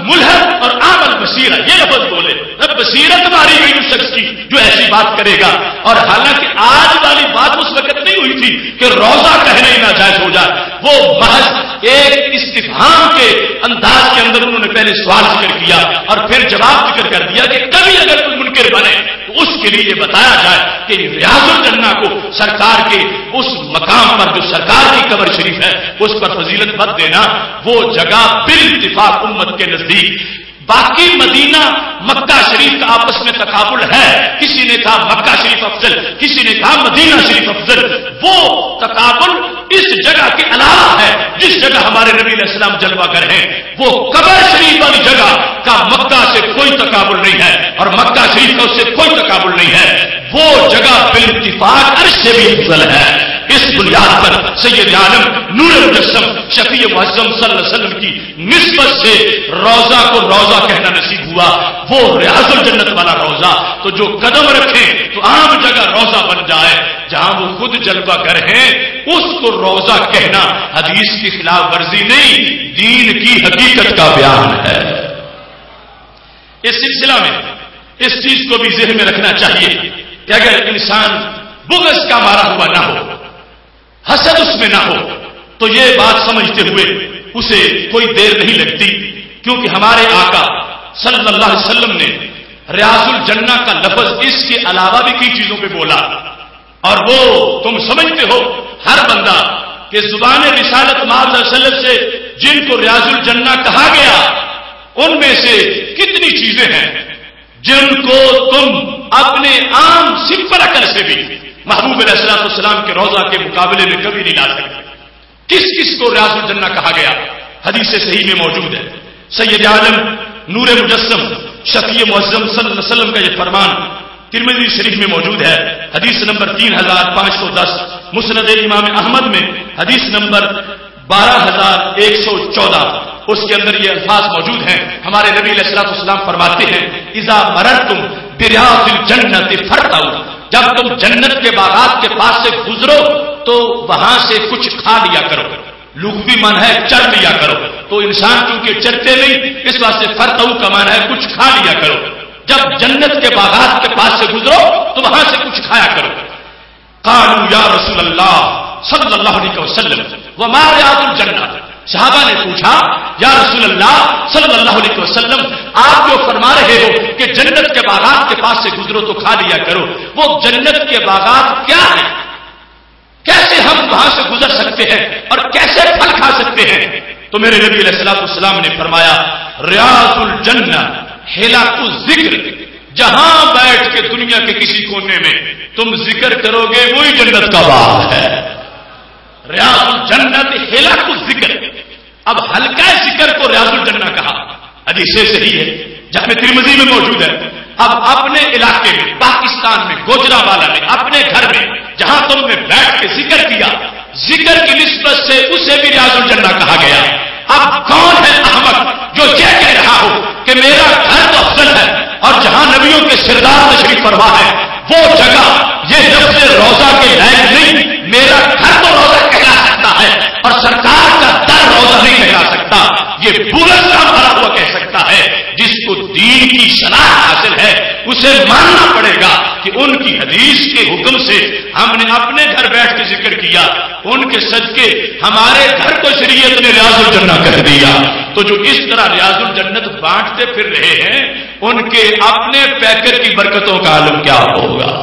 ملحد اور عامل بصیرہ یہ لفظ بولے، رب بصیرت ماری گئی اس شخص کی جو ایسی بات کرے گا۔ اور حالانکہ آج والی بات اس وقت نہیں ہوئی تھی کہ روزہ کہنا ہی ناجائز ہو جائے، وہ محض ایک استفہام کے انداز کے اندر انہوں نے پہلے سوال ذکر کیا اور پھر جواب ذکر کر دیا کہ کبھی اگر کوئی منکر بنے تو اس کے لیے بتایا جائے کہ ریاض الجنہ کو سرکار کے اس مقام پر جو سرکار کی قبر شریف ہے اس پر فضیلت مت دینا، وہ جگہ بالاتفاق امت کے نزدیک۔ باقی مدینہ مکہ شریف کا آپس میں تقابل ہے، کسی نے کہا مکہ شریف افضل، کسی نے کہا مدینہ شریف افضل، وہ تقابل اس جگہ کے علاوہ ہے جس جگہ ہمارے نبی علیہ السلام جلوہ گر ہیں، وہ قبر شریف والی جگہ کا مکہ سے کوئی تقابل نہیں ہے اور مکہ شریف کا اس سے کوئی تقابل نہیں ہے. وہ جگہ بالاتفاق عرش سے بھی افضل ہے. اس بنیاد پر سید عالم نور مجسم شفیع معظم صلی اللہ علیہ وسلم کی نسبت سے روضہ کو روضہ کہنا نصیب ہوا. وہ ریاض الجنت والا روضہ تو جو قدم رکھیں تو عام جگہ روضہ بن جائے، جہاں وہ خود جلوہ گر ہیں اس کو روضہ کہنا حدیث کی خلاف ورزی نہیں، دین کی حقیقت کا بیان ہے. اس سلسلہ میں اس چیز کو بھی ذہن میں رکھنا چاہیے کہ اگر انسان بغض کا مارا ہوا نہ ہو، حسد اس میں نہ ہو، تو یہ بات سمجھتے ہوئے اسے کوئی دیر نہیں لگتی، کیونکہ ہمارے آقا صلی اللہ علیہ وسلم نے ریاض الجنہ کا لفظ اس کے علاوہ بھی کئی چیزوں پہ بولا. اور وہ تم سمجھتے ہو ہر بندہ کہ زبان رسالت مآب صلی اللہ علیہ وسلم سے جن کو ریاض الجنہ کہا گیا ان میں سے کتنی چیزیں ہیں جن کو تم اپنے عام سمپل عقل سے بھی محبوب علیہ الصلوۃ والسلام کے روضہ کے مقابلے میں کبھی نہیں لا سکتے. کس کس کو ریاض الجنہ کہا گیا حدیث صحیح میں موجود ہے. سید عالم نور مجسم شفیع معظم صلی اللہ علیہ وسلم کا یہ فرمان ترمذی شریف میں موجود ہے، حدیث نمبر 3510، مسند امام احمد میں حدیث نمبر 12114. اس کے اندر یہ الفاظ موجود ہیں. ہمارے نبی علیہ الصلوۃ والسلام فرماتے ہیں اذا مررتم بریاض الجنۃ فرتعوا، جب تم جنت کے باغات کے پاس سے گزرو تو وہاں سے کچھ کھا لیا کرو. لغوی معنی ہے چر لیا کرو، تو انسان کیونکہ چرتے نہیں اس واسطے فرتعوا کا معنی ہے کچھ کھا لیا کرو. جب جنت کے باغات کے پاس سے گزرو تو وہاں سے کچھ کھایا کرو. قالوا یا رسول اللہ صلی اللہ علیہ وسلم وما ریاض الجنہ، صحابہ نے پوچھا یا رسول اللہ صلی اللہ علیہ وسلم آپ جو فرما رہے ہو کہ جنت کے باغات کے پاس سے گزرو تو کھا لیا کرو، وہ جنت کے باغات کیا ہیں؟ کیسے ہم وہاں سے گزر سکتے ہیں اور کیسے پھل کھا سکتے ہیں؟ تو میرے نبی علیہ الصلوۃ والسلام نے فرمایا ریاض الجنہ حلق الذکر، جہاں بیٹھ کے دنیا کے کسی کونے میں تم ذکر کرو گے وہی جنت کا باغ ہے. ریاض الجنت حلق الذکر. اب ہلکا ذکر کو ریاض الجنہ کہا، حدیث صحیح ہے جہاں ترمذی میں موجود ہے. اب اپنے علاقے میں پاکستان میں گوجرانوالہ میں اپنے گھر میں جہاں تم نے بیٹھ کے ذکر کیا، ذکر کی نسبت سے اسے بھی ریاض الجنہ کہا گیا. اب کون ہے احمق جو یہ کہہ رہا ہو کہ میرا گھر تو افضل ہے اور جہاں نبیوں کے سردار تشریف فرما ہے وہ جگہ یہ لفظ روضہ کے لائق نہیں، میرا گھر تو روضہ کہلا سکتا ہے اور سرکار کا در روضہ نہیں کہلا سکتا. یہ بغض کا بھرا ہوا کہہ سکتا ہے. جس کو دین کی شناخت حاصل ہے اسے ماننا پڑے گا کہ ان کی حدیث کے حکم سے ہم نے اپنے گھر بیٹھ کے ذکر کیا، ان کے صدقے ہمارے گھر کو شریعت نے ریاض الجنہ کہہ دیا. تو جو اس طرح ریاض الجنت بانٹتے پھر رہے ہیں ان کے اپنے پیکر کی برکتوں کا عالم کیا ہوگا.